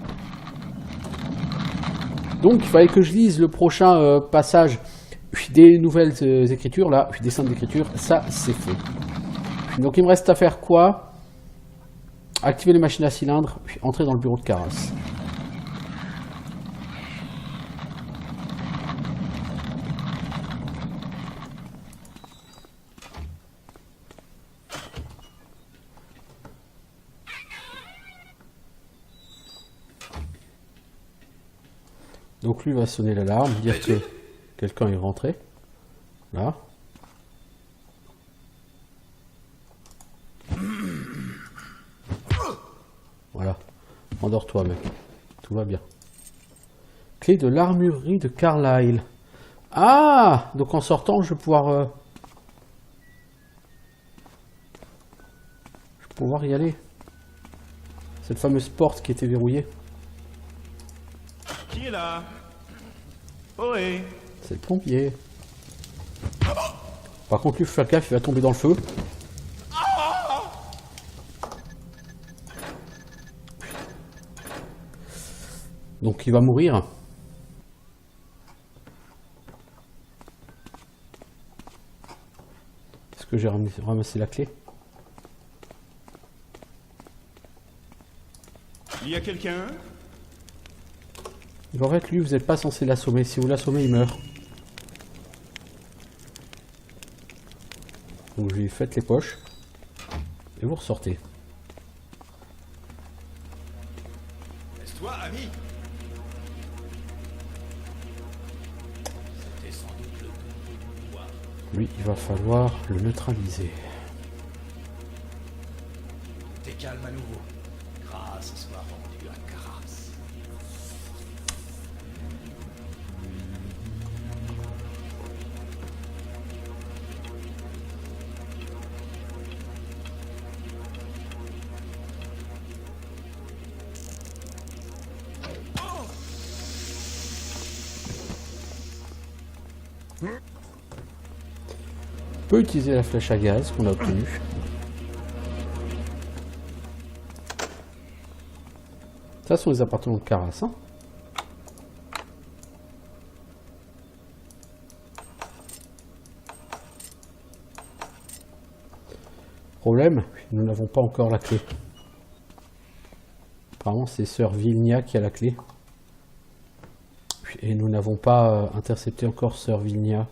Donc, il fallait que je lise le prochain passage des nouvelles écritures, là, dessin d'écriture, ça, c'est fait. Donc, il me reste à faire quoi? Activer les machines à cylindres, puis entrer dans le bureau de Karas. Donc lui va sonner l'alarme, dire que quelqu'un est rentré. Là. Voilà. Endors-toi, mec. Tout va bien. Clé de l'armurerie de Carlyle. Ah! Donc en sortant, je vais pouvoir... je vais pouvoir y aller. Cette fameuse porte qui était verrouillée. Qui est là? Ohé! C'est le pompier. Par contre, lui, faut faire gaffe, il va tomber dans le feu. Donc il va mourir. Est-ce que j'ai ramassé la clé? Il y a quelqu'un? En fait, lui, vous n'êtes pas censé l'assommer. Si vous l'assommez, il meurt. Donc, je lui faites les poches. Et vous ressortez. Laisse-toi, ami! C'était sans doute le pouvoir. Lui, il va falloir le neutraliser. T'es calme à nouveau. Grâce soit rendue à Karas. On peut utiliser la flèche à gaz qu'on a obtenue. Ça sont les appartements de Karas. Hein. Problème, nous n'avons pas encore la clé. Apparemment, c'est Sœur Vilnia qui a la clé. Et nous n'avons pas intercepté encore Sœur Vilnia.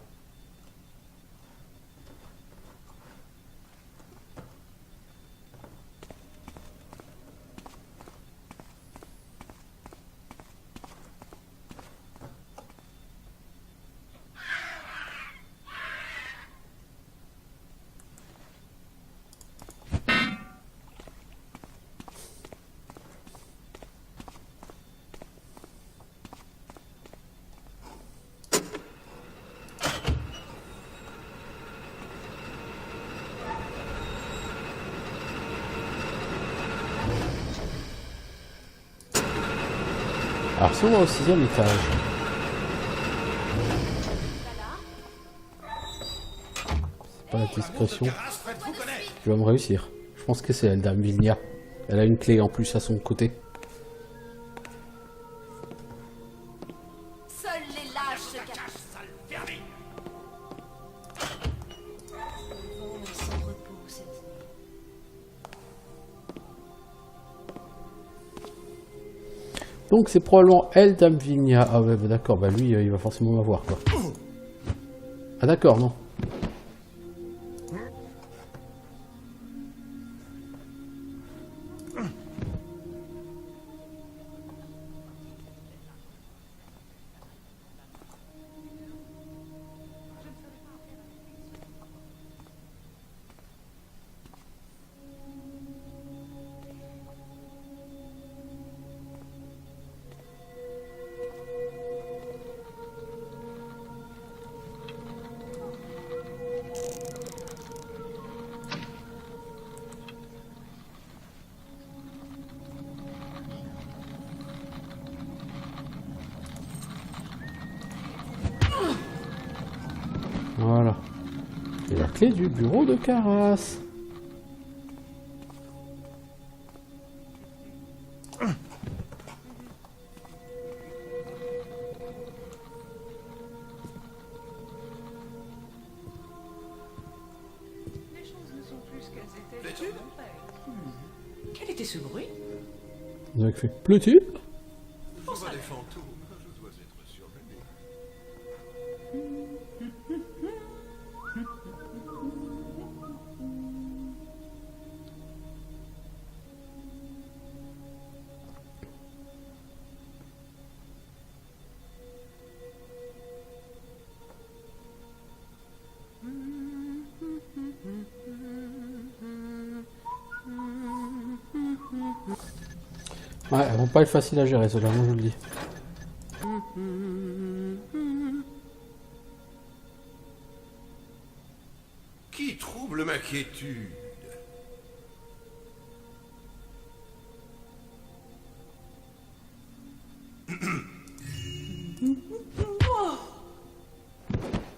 Alors si on va au 6e étage. C'est pas la discrétion qui va me réussir. Je pense que c'est elle, Dame Vilnia. Elle a une clé en plus à son côté. Seuls les lâches se cachent. Sans repos cette nuit. Donc c'est probablement elle, Dame Vilnia. Ah ouais, bah d'accord, bah lui, il va forcément m'avoir quoi. Ah d'accord, non. clé du bureau de Karas. Les choses ne sont plus ce qu'elles étaient sous mon père. Quel était ce bruit? Vous avez fait plaît-il? Je vois des fantômes. Je dois être surmené. Ouais, elles vont pas être faciles à gérer, ceux-là, moi je vous le dis. Qui trouble ma quiétude?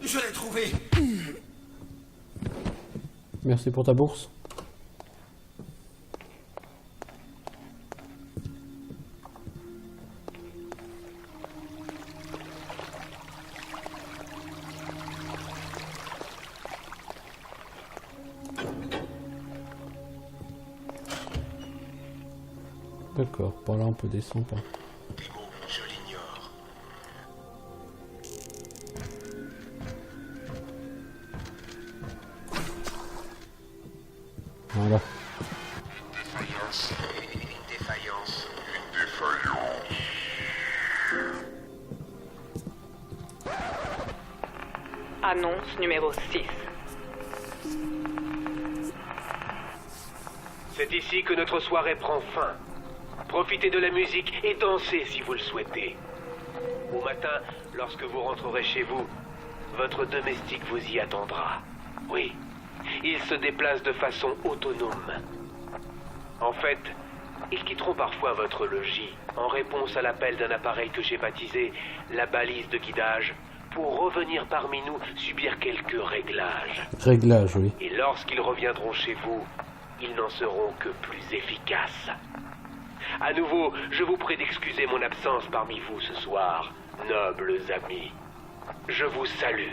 Je l'ai trouvé. Merci pour ta bourse. D'accord, par là on peut descendre. Pas. Des mots, je l'ignore. Voilà. Défaillance. Défaillance. Une défaillance. Annonce numéro 6. C'est ici que notre soirée prend fin. Profitez de la musique et dansez si vous le souhaitez. Au matin, lorsque vous rentrerez chez vous, votre domestique vous y attendra. Oui, ils se déplacent de façon autonome. En fait, ils quitteront parfois votre logis en réponse à l'appel d'un appareil que j'ai baptisé la balise de guidage pour revenir parmi nous subir quelques réglages. Réglage, oui. Et lorsqu'ils reviendront chez vous, ils n'en seront que plus efficaces. À nouveau, je vous prie d'excuser mon absence parmi vous ce soir, nobles amis. Je vous salue.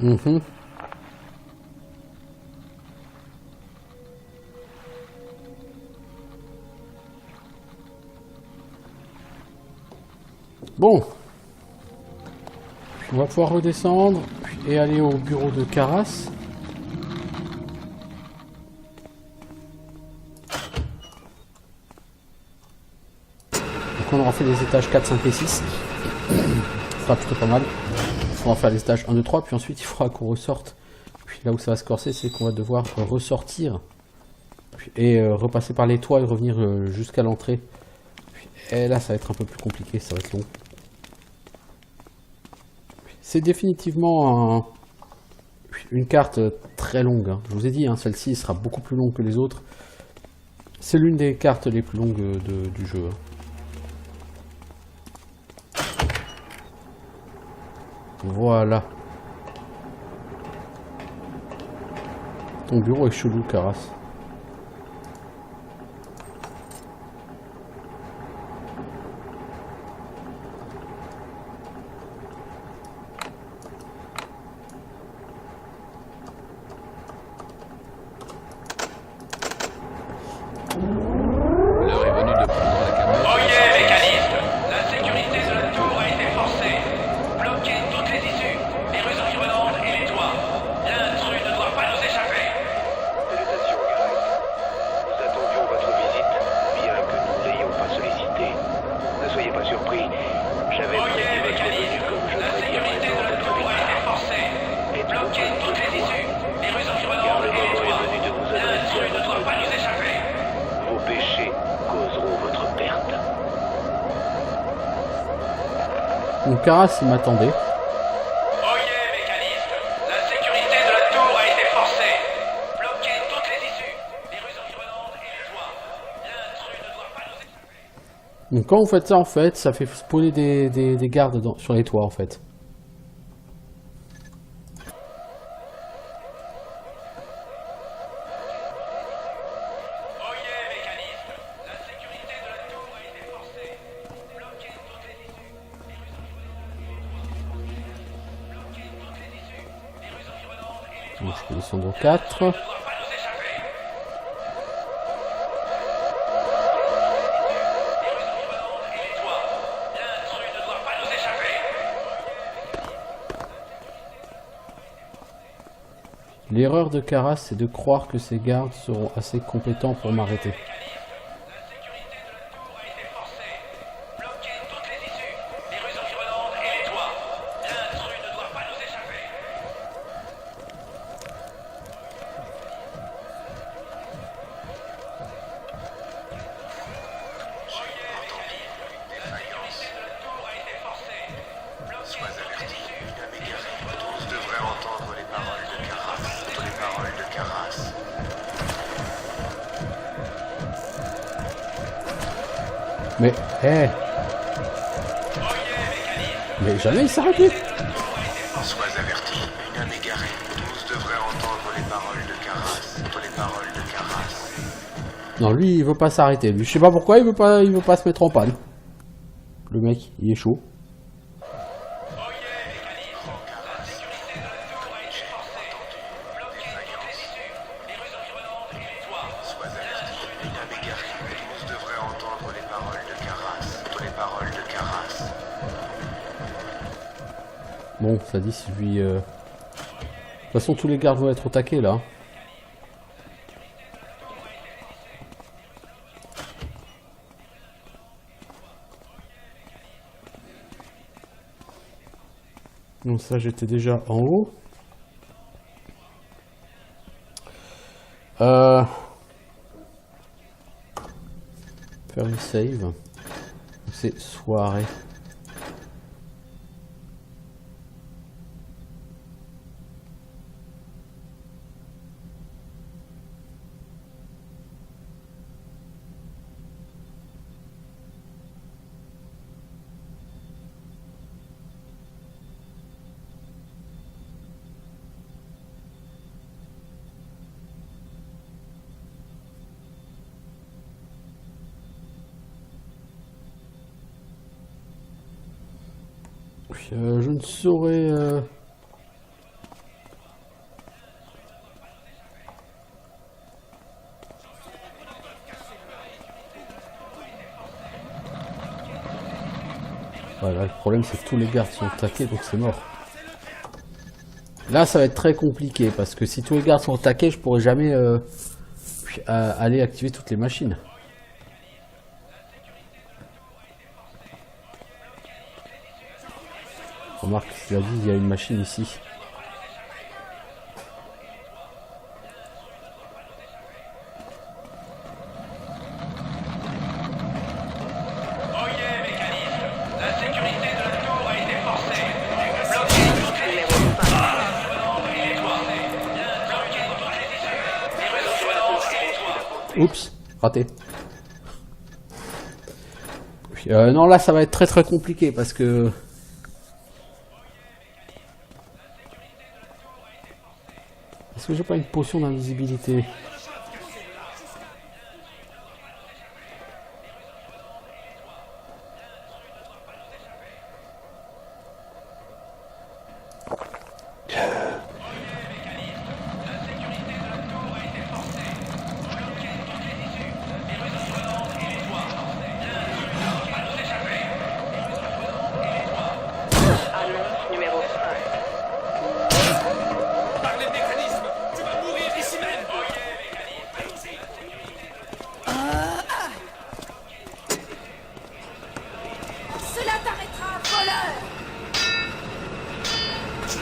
Mhm. Bon. On va pouvoir redescendre et aller au bureau de Karas. Donc on aura fait les étages 4, 5 et 6. Ce sera plutôt pas mal. On va faire les étages 1, 2, 3, puis ensuite il faudra qu'on ressorte. Puis là où ça va se corser, c'est qu'on va devoir ressortir et repasser par les toits et revenir jusqu'à l'entrée. Et là ça va être un peu plus compliqué, ça va être long. C'est définitivement une carte très longue. Hein. Je vous ai dit, hein, celle-ci sera beaucoup plus longue que les autres. C'est l'une des cartes les plus longues du jeu. Voilà. Ton bureau est chelou, Karas. L'heure est venue de prendre la caméra. Oyez, mécanisme! La sécurité de la tour a été forcée. Bloquez toutes les issues, les rues environnantes et les toits. L'intrus ne doit pas nous échapper. Salutations, Gareth. Nous attendions votre visite, bien que nous n'ayons pas sollicité. Ne soyez pas surpris. J'avais Oyez, prévu votre venue mécanisme! comme je La prédis à sécurité de présent la votre tour a été départ. forcée. Bloquez toutes les issues, les rues Car environnantes le et les moment toits. est venu de vous adresser à L'intrus ne doit votre pas nous échapper. Vos péchés causeront votre perte. Donc Karas, il m'attendait. Oyez, mécanisme! La sécurité de la tour a été forcée. Bloquez toutes les issues, les rues environnantes et les toits. L'intrus ne doit pas nous échapper. Donc quand vous faites ça, en fait, ça fait spawner des gardes sur les toits, en fait. Donc je peux descendre au 4. L'erreur de Karas, c'est de croire que ces gardes seront assez compétents pour m'arrêter. Mais, hé Mais jamais il s'arrête. Sois averti, une âme égarée. Tous devraient entendre les paroles de Karas. Non, lui, il veut pas s'arrêter. Lui, je sais pas pourquoi, il veut pas se mettre en panne. Le mec, il est chaud. Bon, ça dit si lui... De toute façon, tous les gardes vont être au taquet, là. Donc ça, j'étais déjà en haut. Faire une save. C'est soirée. Je ne saurais... Voilà, le problème c'est que tous les gardes sont attaqués, donc c'est mort. Là, ça va être très compliqué, parce que si tous les gardes sont attaqués, je pourrais jamais aller activer toutes les machines. Remarque, je l'ai dit, il y a une machine ici. Oups, raté. Non, là, ça va être très très compliqué, parce que... Est-ce que j'ai pas une potion d'invisibilité? Annonce numéro 5. Parlez de mécanisme. Tu vas mourir ici même. Cela t'arrêtera, voleur. Tu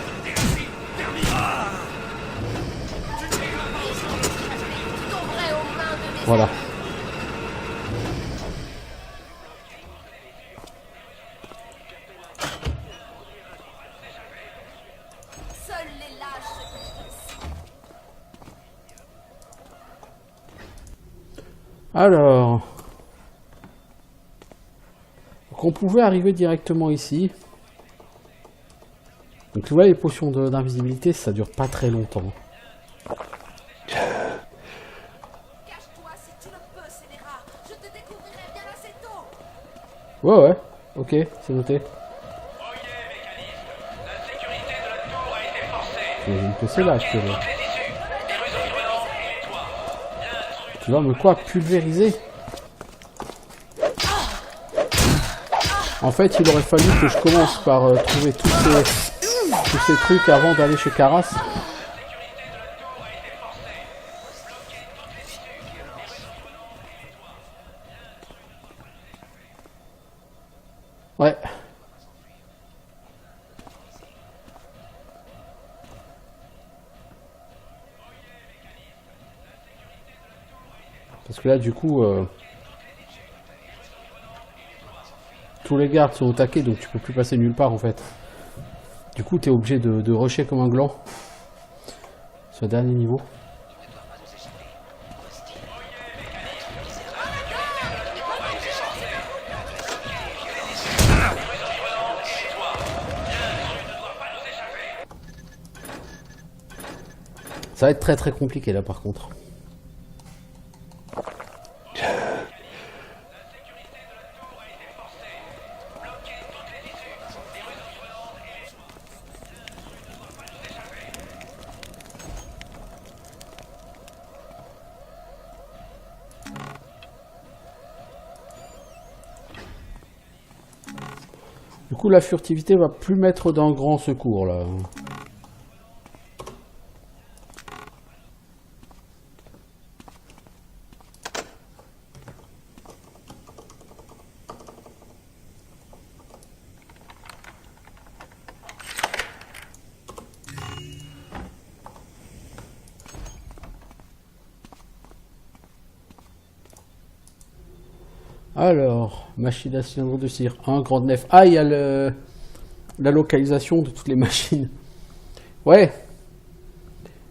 tomberais aux mains de mes Voilà. Seuls les lâches se cachent. Alors... Donc on pouvait arriver directement ici. Donc tu vois, les potions d'invisibilité, ça dure pas très longtemps. Cache-toi si tu le peux, scélérat. Je te découvrirai bien assez tôt. Ouais, ok, c'est noté. J'imagine que c'est là actuellement. Tu vas me quoi, pulvériser? En fait, il aurait fallu que je commence par trouver tous ces trucs avant d'aller chez Karas. Ouais. Parce que là, du coup, tous les gardes sont au taquet, donc tu peux plus passer nulle part en fait. Du coup, tu es obligé de rusher comme un gland. Sur le dernier niveau. Ça va être très très compliqué là par contre. Du coup, la furtivité va plus mettre d'un grand secours là. Alors, machine à cylindre de cire, un grande nef. Ah, il y a la localisation de toutes les machines. Ouais.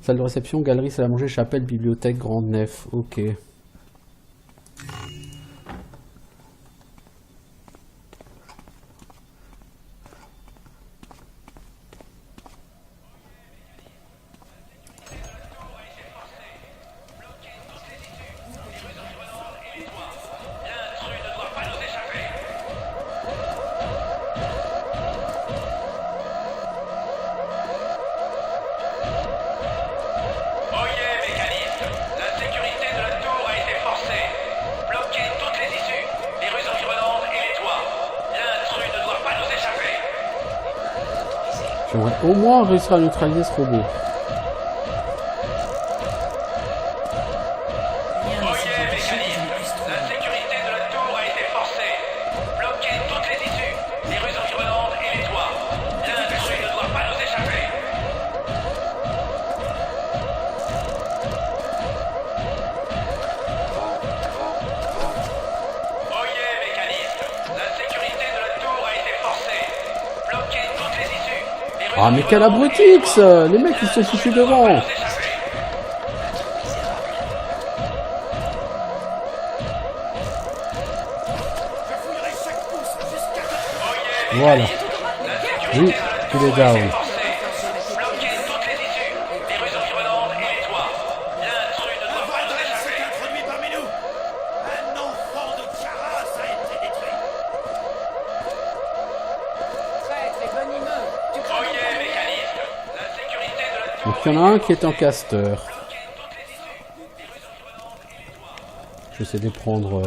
Salle de réception, galerie, salle à manger, chapelle, bibliothèque, grande nef. Ok. J'aimerais au moins réussir à neutraliser ce robot. Ah mais quel abrutix! Les mecs ils sont foutus devant! Voilà. Oui, il est down. Donc il y en a un qui est en caster. Je vais essayer de les prendre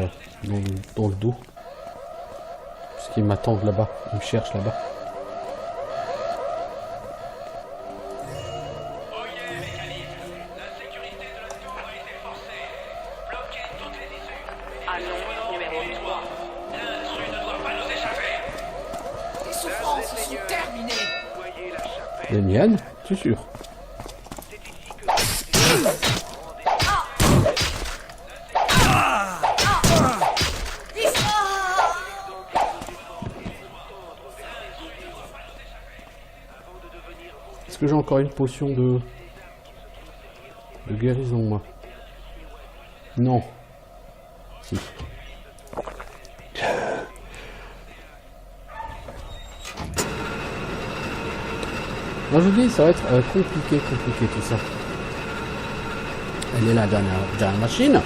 dans le dos. Parce qu'ils m'attendent là-bas. Ils me cherchent là-bas. Annonce numéro 3. L'intrus ne doit pas nous échapper. Les souffrances sont terminées. Les miennes, c'est sûr. Est-ce que j'ai encore une potion de guérison, moi? Non. Si. Moi je vous dis, ça va être compliqué tout ça. Elle est la dernière machine.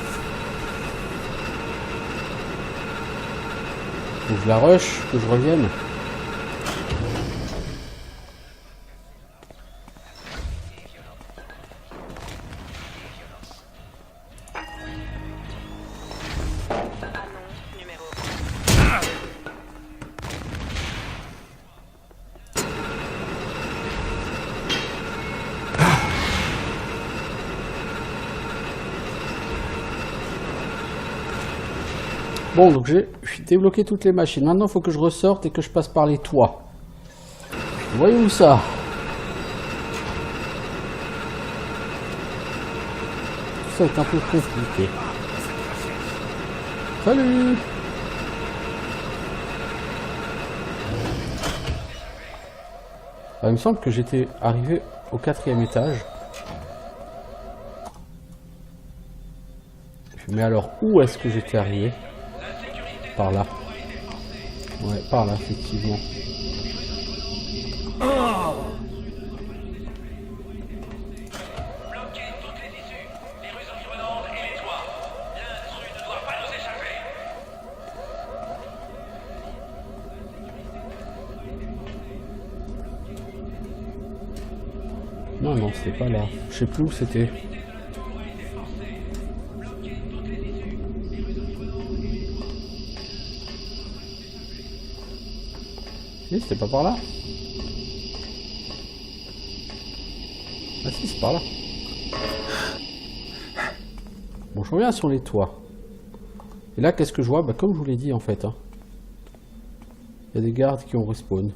Faut que je la rush, que je revienne. Bon, donc j'ai débloqué toutes les machines. Maintenant, il faut que je ressorte et que je passe par les toits. Voyez-vous ça? Tout ça est un peu compliqué. Salut! Il me semble que j'étais arrivé au 4e étage. Mais alors, où est-ce que j'étais arrivé? Par là. Ouais, par là, effectivement. Bloquez toutes les issues, les rues environnantes et les toits. L'intrus ne doit pas nous échapper. Non, non, c'était pas là. Je sais plus où c'était. Si, c'était pas par là. Ah si, c'est par là. Bon, je reviens sur les toits. Et là, qu'est-ce que je vois? Bah, comme je vous l'ai dit, en fait. Hein. Il y a des gardes qui ont respawn.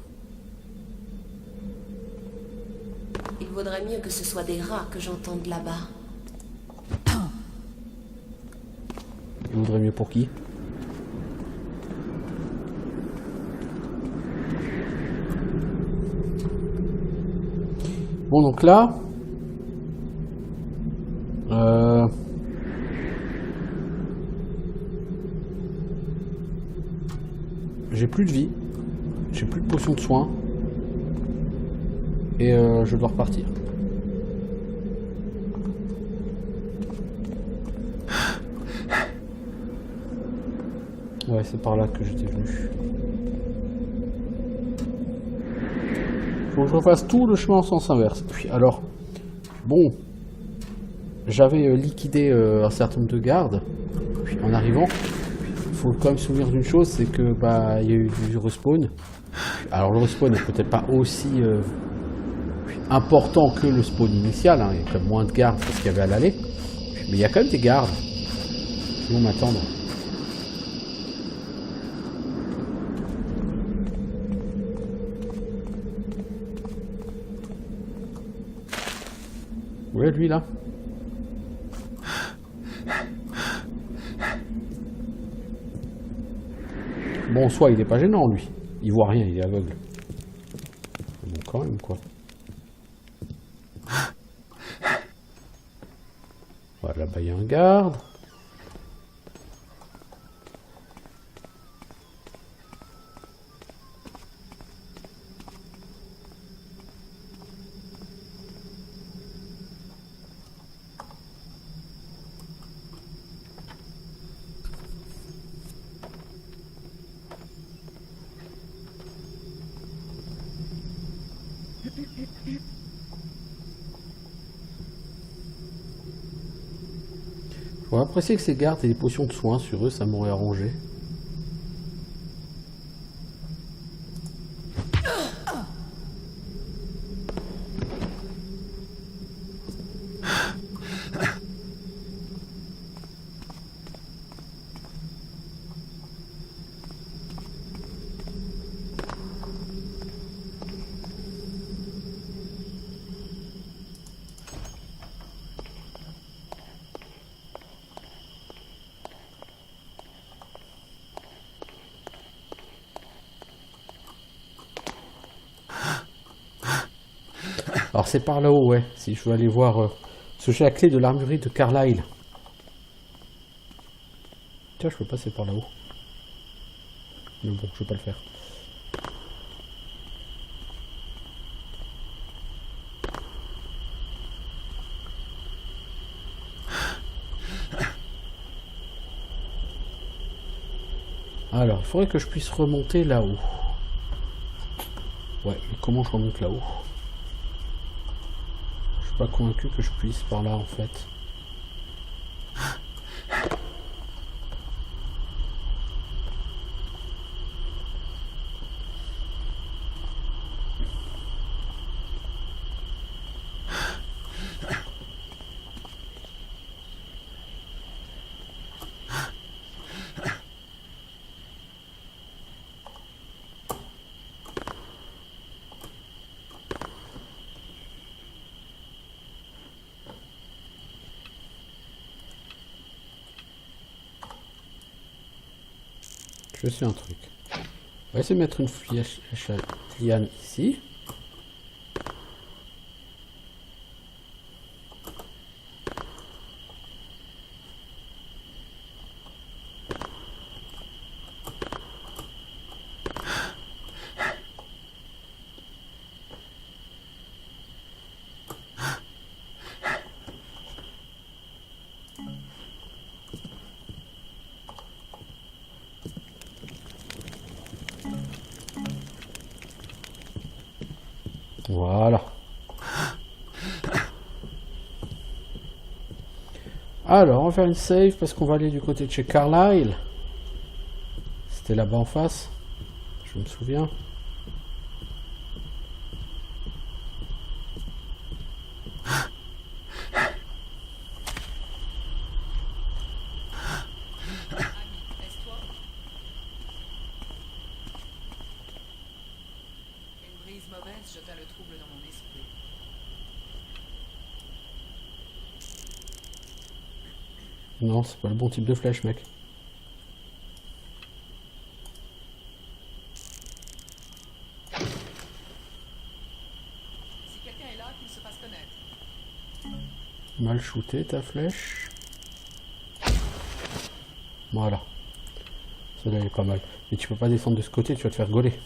Il vaudrait mieux que ce soit des rats que j'entende là-bas. Il vaudrait mieux pour qui? Bon, donc là, j'ai plus de vie, j'ai plus de potions de soins, et je dois repartir. Ouais, c'est par là que j'étais venu. Faut que je refasse tout le chemin en sens inverse. Puis alors, bon, j'avais liquidé un certain nombre de gardes. Puis en arrivant, il faut quand même se souvenir d'une chose, c'est que bah il y a eu du respawn. Alors le respawn n'est peut-être pas aussi important que le spawn initial. Hein. Il y a quand même moins de gardes que ce qu'il y avait à l'aller. Mais il y a quand même des gardes qui vont m'attendre. Ouais, lui là. Bon, soit il est pas gênant lui. Il voit rien, il est aveugle. Bon, quand même quoi. Voilà, là-bas il y a un garde. J'aurais apprécié que ces gardes aient des potions de soins sur eux, ça m'aurait arrangé. Alors c'est par là-haut, ouais, si je veux aller voir ce j'ai la clé de l'armurerie de Carlyle. Tiens, je peux passer par là-haut. Mais bon, je vais pas le faire. Alors, il faudrait que je puisse remonter là-haut. Ouais, mais comment je remonte là-haut? Je suis pas convaincu que je puisse par là en fait. Je sais un truc. On va essayer de mettre une flèche liane ici. Voilà. Alors, on va faire une save parce qu'on va aller du côté de chez Carlyle. C'était là-bas en face. Je me souviens. Jeta le trouble dans mon esprit. Non, c'est pas le bon type de flèche, mec. Si quelqu'un est là, qu'il se fasse connaître. Mal shooté ta flèche. Voilà. Celle-là elle est pas mal. Mais tu peux pas descendre de ce côté, tu vas te faire gauler.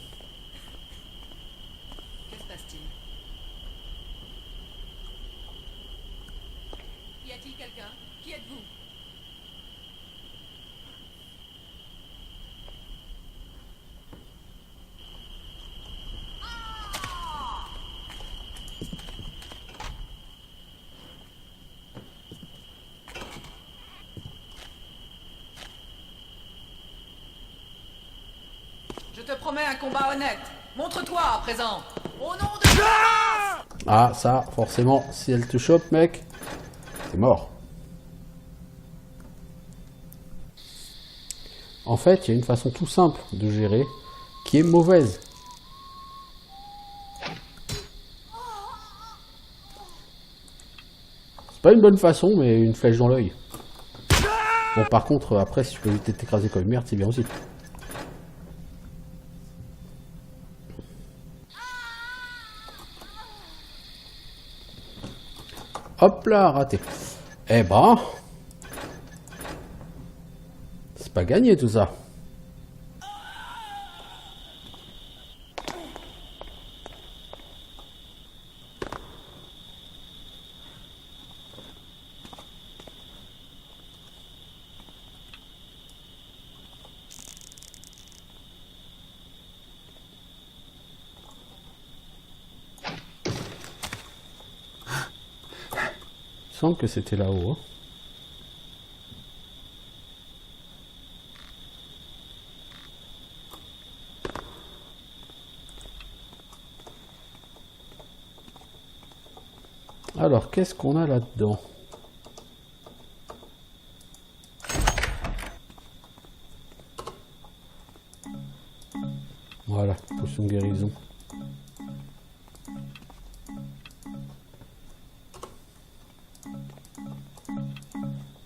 Je te promets un combat honnête. Montre-toi à présent. Au nom de... Ah, ça, forcément, si elle te chope, mec, t'es mort. En fait, il y a une façon tout simple de gérer qui est mauvaise. C'est pas une bonne façon, mais une flèche dans l'œil. Bon, par contre, après, si tu peux éviter de t'écraser comme une merde, c'est bien aussi. Hop là, raté. Eh ben, c'est pas gagné tout ça. Il me semble que c'était là-haut. Hein. Alors, qu'est-ce qu'on a là-dedans? Voilà, potion de guérison.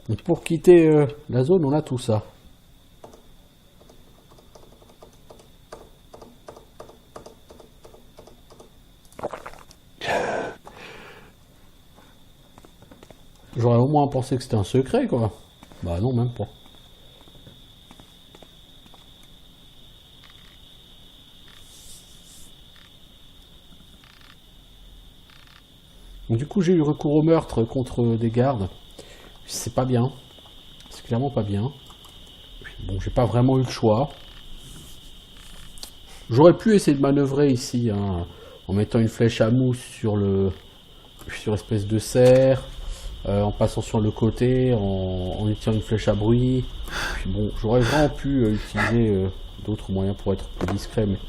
Donc pour quitter la zone, on a tout ça. J'aurais au moins pensé que c'était un secret, quoi. Bah non, même pas. Donc, du coup, j'ai eu recours au meurtre contre des gardes. C'est pas bien. C'est clairement pas bien. Bon, j'ai pas vraiment eu le choix. J'aurais pu essayer de manœuvrer ici, hein, en mettant une flèche à mousse sur espèce de serre, en passant sur le côté, en utilisant une flèche à bruit. Puis bon, j'aurais vraiment pu utiliser d'autres moyens pour être plus discret, mais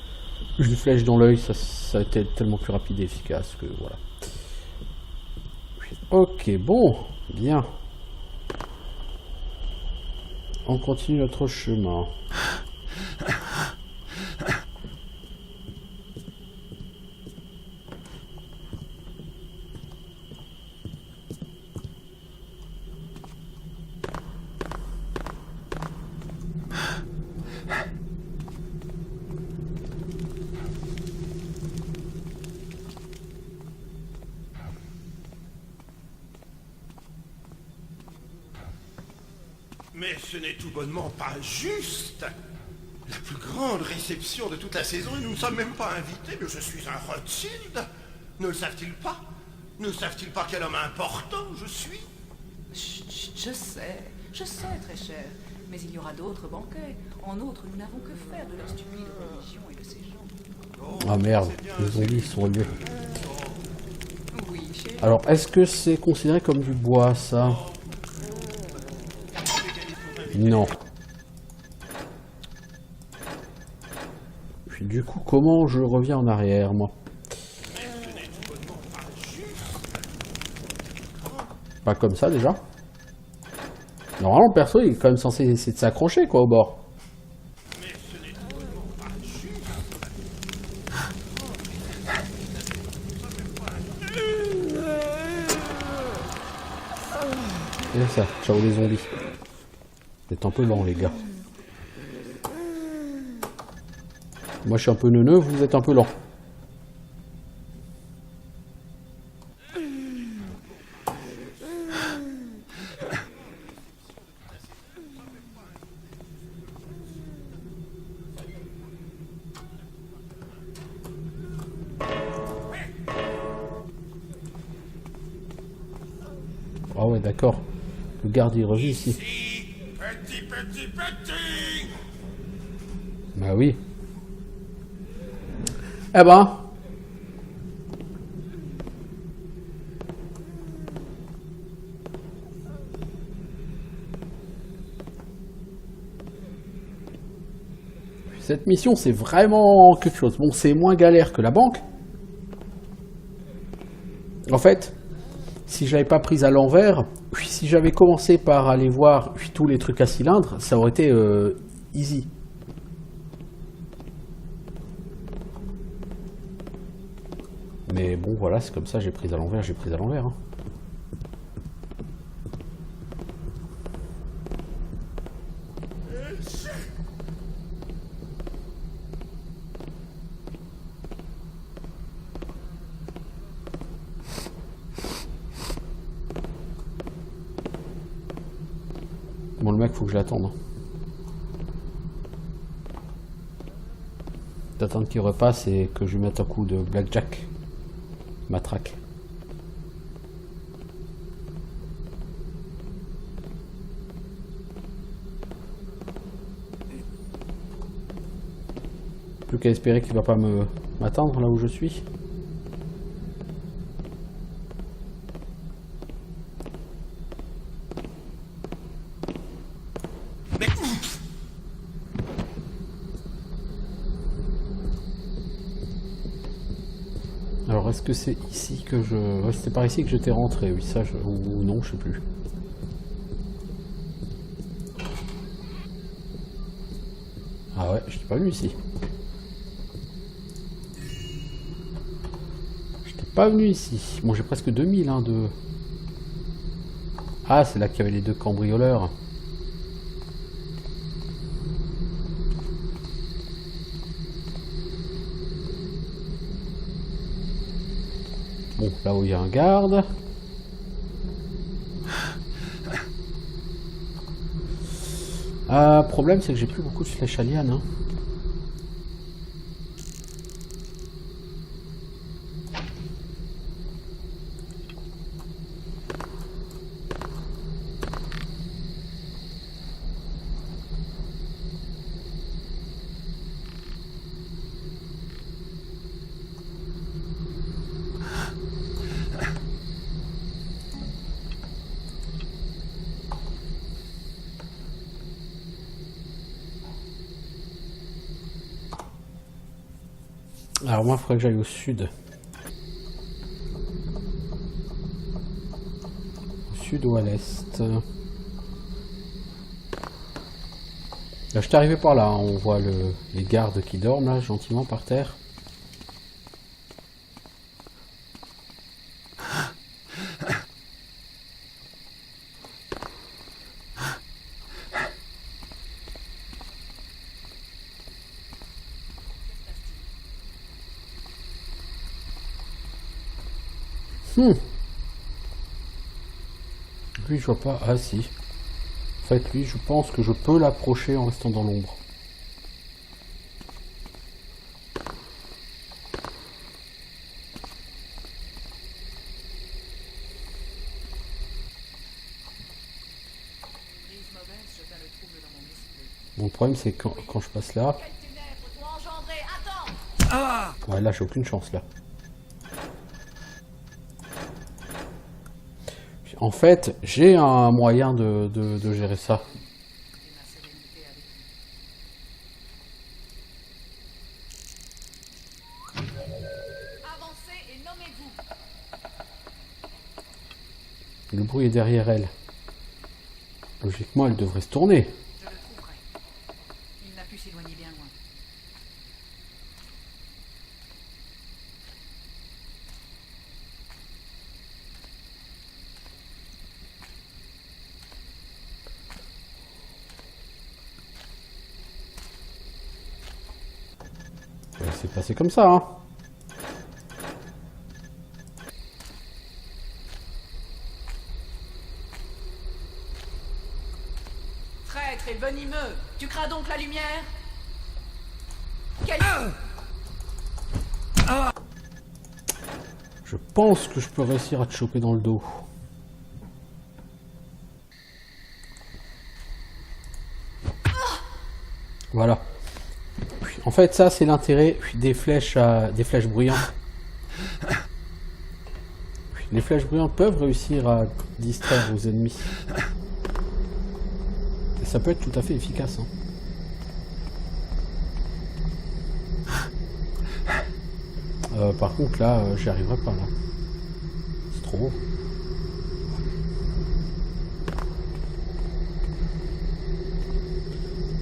une flèche dans l'œil, ça a été tellement plus rapide et efficace que voilà. Ok, bon, bien. On continue notre chemin. Mais ce n'est tout bonnement pas juste. La plus grande réception de toute la saison et nous ne sommes même pas invités, mais je suis un Rothschild. Ne le savent-ils pas? Ne savent-ils pas quel homme important je suis? Chut, chut, je sais, très cher. Mais il y aura d'autres banquets. En outre, nous n'avons que faire de leur stupide religion et de ces gens. Ah merde, les zombies sont relevés. Oui, chérie. Alors, est-ce que c'est considéré comme du bois, ça? Non. Puis du coup, comment je reviens en arrière, moi? Pas comme ça, déjà. Normalement, le perso, il est quand même censé essayer de s'accrocher, quoi, au bord. Et ça, ciao les zombies. Vous êtes un peu lents, les gars. Moi, je suis un peu neuneux, vous êtes un peu lents. Ah ouais, d'accord. Le garde, il revient ici. Petit. Bah oui. Eh ben. Cette mission, c'est vraiment quelque chose. Bon, c'est moins galère que la banque. En fait, si j'avais pas pris à l'envers, si j'avais commencé par aller voir tous les trucs à cylindre, ça aurait été easy. Mais bon, voilà, c'est comme ça, j'ai pris à l'envers, hein. Bon, le mec, faut que je l'attende. D'attendre qu'il repasse et que je lui mette un coup de blackjack. Matraque. Plus qu'à espérer qu'il va pas m'attendre là où je suis. Alors est-ce que c'est ici que je... Ouais, c'était par ici que j'étais rentré, oui, ça, ou non, je sais plus. Ah ouais, je n'étais pas venu ici. J'étais pas venu ici. Bon, j'ai presque 2000, hein, de... Ah, c'est là qu'il y avait les deux cambrioleurs. Bon, là où il y a un garde. Problème, c'est que j'ai plus beaucoup de flèches à liane. Hein. Alors moi, il faudrait que j'aille au sud. Au sud ou à l'est. Là, je suis arrivé par là, hein. On voit les gardes qui dorment là, gentiment par terre. Lui, je vois pas. Ah si. En fait, lui, je pense que je peux l'approcher en restant dans l'ombre. Bon, le problème, c'est quand je passe là. Ouais, là, j'ai aucune chance là. En fait, j'ai un moyen de gérer ça. Le bruit est derrière elle. Logiquement, elle devrait se tourner. Je le trouverai. Il n'a pu s'éloigner bien loin. C'est passé comme ça, hein. Traître et venimeux, tu crains donc la lumière? Je pense que je peux réussir à te choper dans le dos. Voilà. En fait, ça, c'est l'intérêt des flèches bruyantes. Les flèches bruyantes peuvent réussir à distraire vos ennemis. Et ça peut être tout à fait efficace. Hein. Par contre, là, j'y arriverai pas, là. C'est trop haut.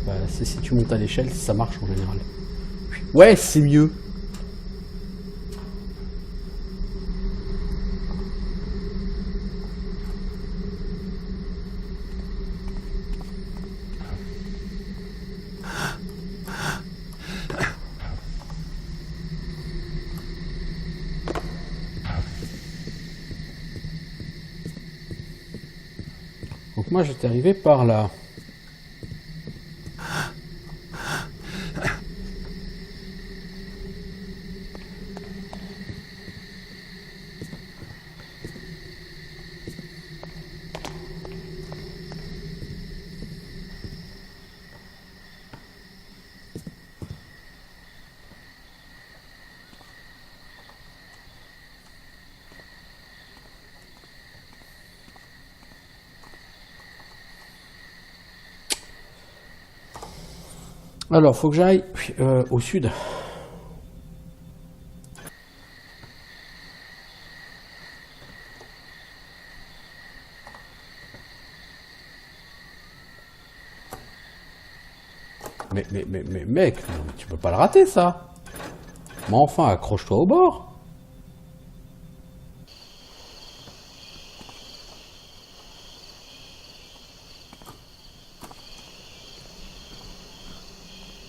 Bah, c'est si tu montes à l'échelle, ça marche en général. Ouais, c'est mieux. Donc moi j'étais arrivé par là. Alors, faut que j'aille au sud. Mais mec, tu peux pas le rater ça. Mais enfin, accroche-toi au bord.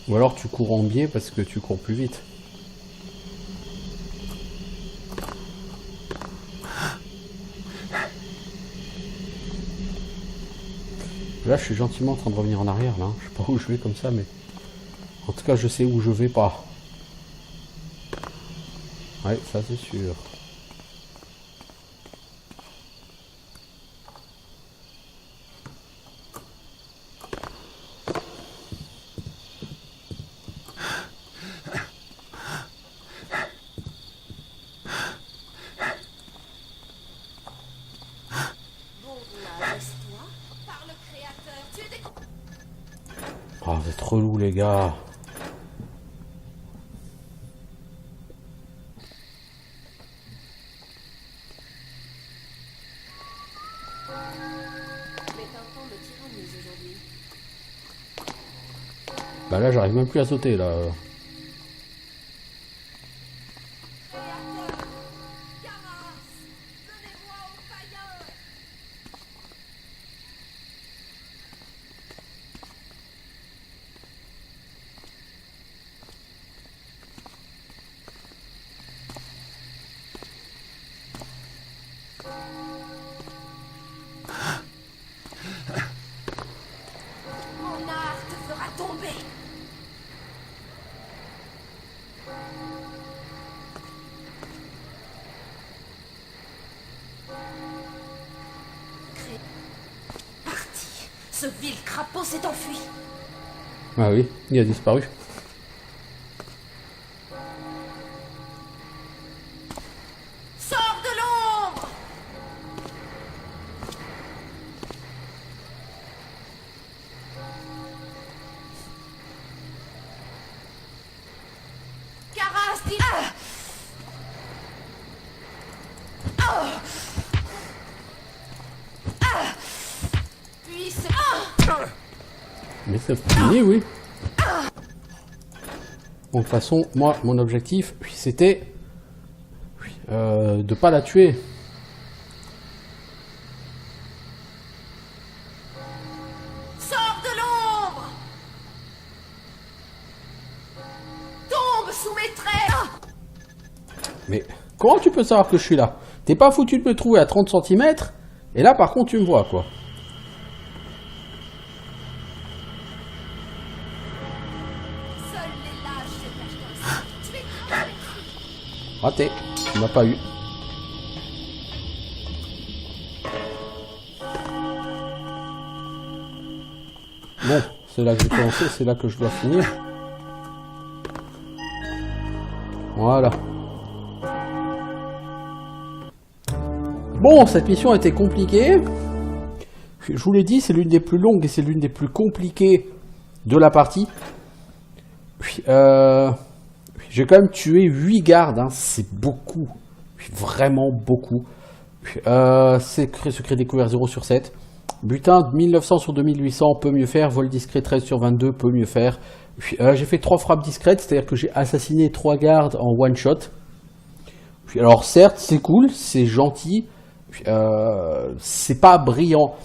Ou alors tu cours en biais parce que tu cours plus vite. Là, je suis gentiment en train de revenir en arrière, là. Je sais pas où je vais comme ça, mais... En tout cas, je sais où je vais pas. Ouais, ça c'est sûr. Oh, vous êtes relous, les gars. Bah là, j'arrive même plus à sauter, là. Mon art te fera tomber. Parti. Ce vil crapaud s'est enfui. Ah oui, il a disparu. Sors de l'ombre. Caras, dis... Puis c'est... Mais c'est fini, oui. Bon, de toute façon, moi, mon objectif, c'était de pas la tuer. Sors de l'ombre. Tombe sous mes traits. Mais comment tu peux savoir que je suis là? T'es pas foutu de me trouver à 30 cm, et là, par contre, tu me vois, quoi. Seuls les lâches se cachent comme ça. Tu es crevé. Raté, tu m'as pas eu. Bon, c'est là que j'ai commencé, c'est là que je dois finir. Voilà. Bon, cette mission a été compliquée. Je vous l'ai dit, c'est l'une des plus longues et c'est l'une des plus compliquées de la partie. J'ai quand même tué 8 gardes, hein. C'est beaucoup. Vraiment beaucoup. Secret découvert 0 sur 7. Butin de 1900 sur 2800, peut mieux faire. Vol discret 13 sur 22, peut mieux faire. J'ai fait 3 frappes discrètes, c'est-à-dire que j'ai assassiné 3 gardes en one shot. Alors certes, c'est cool, c'est gentil. C'est pas brillant.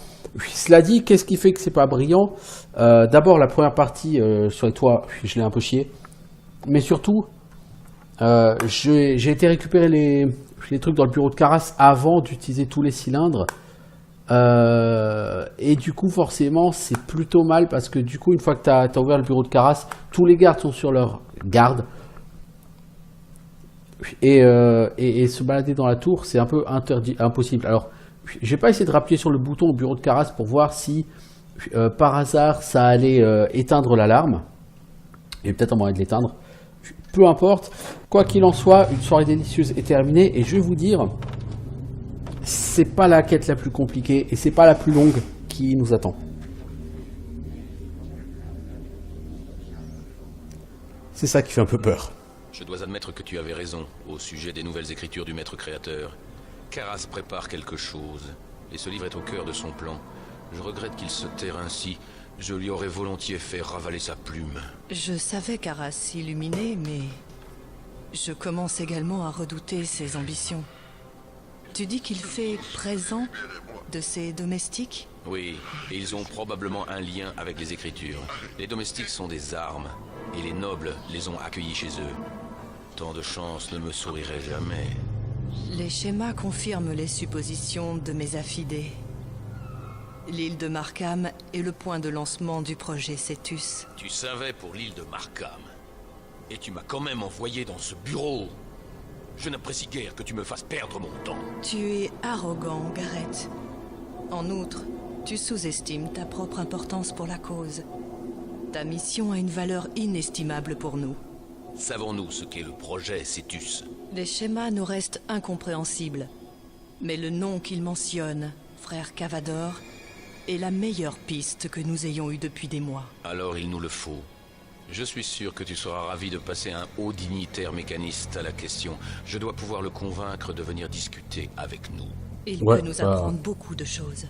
Cela dit, qu'est-ce qui fait que c'est pas brillant? D'abord, la première partie sur les toits, je l'ai un peu chié. Mais surtout, j'ai été récupérer les trucs dans le bureau de Caras avant d'utiliser tous les cylindres. Et du coup, forcément, c'est plutôt mal parce que du coup, une fois que tu as ouvert le bureau de Caras, tous les gardes sont sur leur garde. Et se balader dans la tour, c'est un peu impossible. Alors, j'ai pas essayé de rappuyer sur le bouton au bureau de Caras pour voir si, par hasard, ça allait éteindre l'alarme. Il y a peut-être un moyen de l'éteindre. Peu importe. Quoi qu'il en soit, une soirée délicieuse est terminée. Et je vais vous dire, c'est pas la quête la plus compliquée et c'est pas la plus longue qui nous attend. C'est ça qui fait un peu peur. Je dois admettre que tu avais raison au sujet des nouvelles écritures du maître créateur. Caras prépare quelque chose, et ce livre est au cœur de son plan. Je regrette qu'il se terre ainsi. Je lui aurais volontiers fait ravaler sa plume. Je savais Caras illuminé, mais je commence également à redouter ses ambitions. Tu dis qu'il fait présent de ses domestiques? Oui, et ils ont probablement un lien avec les écritures. Les domestiques sont des armes, et les nobles les ont accueillis chez eux. Tant de chance ne me sourirait jamais. Les schémas confirment les suppositions de mes affidés. L'île de Markham est le point de lancement du projet Cetus. Tu savais pour l'île de Markham. Et tu m'as quand même envoyé dans ce bureau. Je n'apprécie guère que tu me fasses perdre mon temps. Tu es arrogant, Garrett. En outre, tu sous-estimes ta propre importance pour la cause. Ta mission a une valeur inestimable pour nous. Savons-nous ce qu'est le projet Cetus? Les schémas nous restent incompréhensibles. Mais le nom qu'il mentionne, frère Cavador, est la meilleure piste que nous ayons eue depuis des mois. Alors il nous le faut. Je suis sûr que tu seras ravi de passer un haut dignitaire mécaniste à la question. Je dois pouvoir le convaincre de venir discuter avec nous. Il peut nous apprendre beaucoup de choses.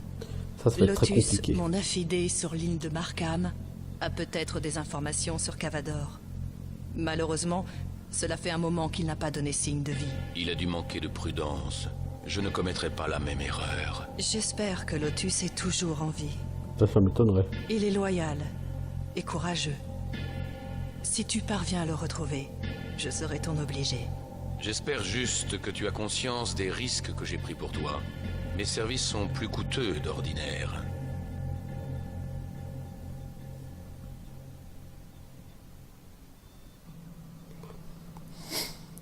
Ça va être très Lotus, compliqué. mon affidé sur l'île de Markham, a peut-être des informations sur Cavador. Malheureusement, cela fait un moment qu'il n'a pas donné signe de vie. Il a dû manquer de prudence. Je ne commettrai pas la même erreur. J'espère que Lotus est toujours en vie. Ça m'étonnerait. Il est loyal et courageux. Si tu parviens à le retrouver, je serai ton obligé. J'espère juste que tu as conscience des risques que j'ai pris pour toi. Mes services sont plus coûteux d'ordinaire.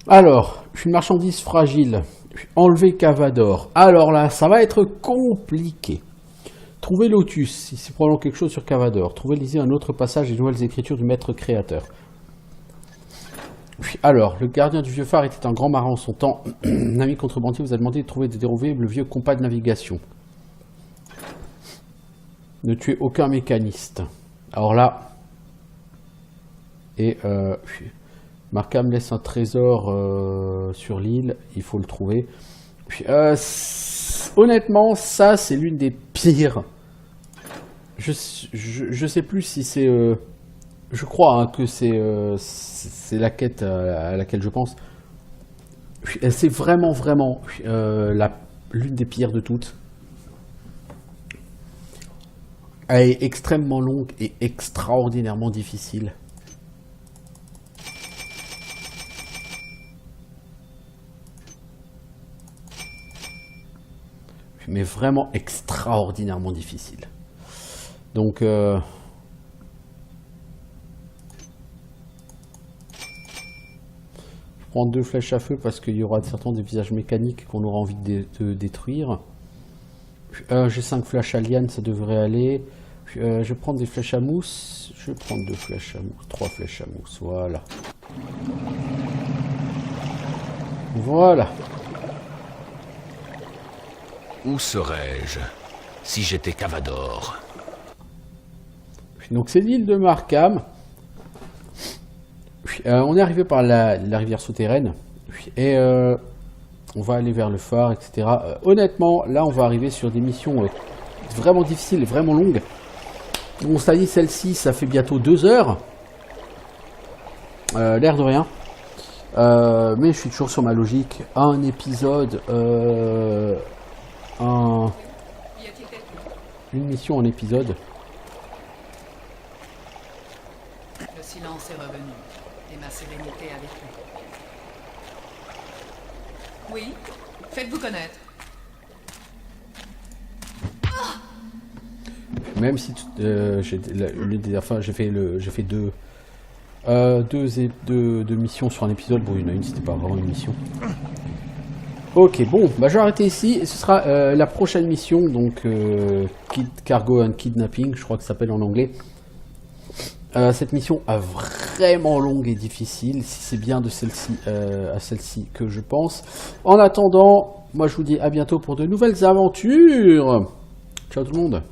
Alors, une marchandise fragile. Enlever Cavador. Alors là, ça va être compliqué. Trouver Lotus, si c'est probablement quelque chose sur Cavador. Trouver lisez un autre passage des nouvelles écritures du maître créateur. Alors, le gardien du vieux phare était un grand marin en son temps. Un ami contrebandier vous a demandé de trouver et de dérober le vieux compas de navigation. Ne tuez aucun mécaniste. Alors là... Et... Markham laisse un trésor sur l'île, il faut le trouver. Honnêtement, ça c'est l'une des pires. Je sais plus si c'est... je crois hein, que c'est la quête à laquelle je pense. C'est vraiment l'une des pires de toutes. Elle est extrêmement longue et extraordinairement difficile. Mais vraiment extraordinairement difficile. Donc, je prends 2 flèches à feu parce qu'il y aura certainement des visages mécaniques qu'on aura envie de détruire. J'ai 5 flèches alien, ça devrait aller. Je vais prendre des flèches à mousse. Je vais prendre 2 flèches à mousse, 3 flèches à mousse, voilà. Voilà. Où serais-je si j'étais Cavador? Donc c'est l'île de Markham. On est arrivé par la rivière souterraine. Et on va aller vers le phare, etc. Honnêtement, là on va arriver sur des missions vraiment difficiles et vraiment longues. Bon, ça dit, celle-ci, ça fait bientôt 2 heures. L'air de rien. Mais je suis toujours sur ma logique. Un épisode... une mission en épisode. Le silence est revenu, et ma sérénité avec lui. Oui, faites-vous connaître. Même si j'ai fait deux missions sur un épisode. Bon, il y en a une, c'était pas vraiment une mission. Ok, bon, bah je vais arrêter ici, et ce sera la prochaine mission, donc Cargo and Kidnapping, je crois que ça s'appelle en anglais. Cette mission est vraiment longue et difficile, si c'est bien de celle-ci à celle-ci que je pense. En attendant, moi je vous dis à bientôt pour de nouvelles aventures. Ciao tout le monde.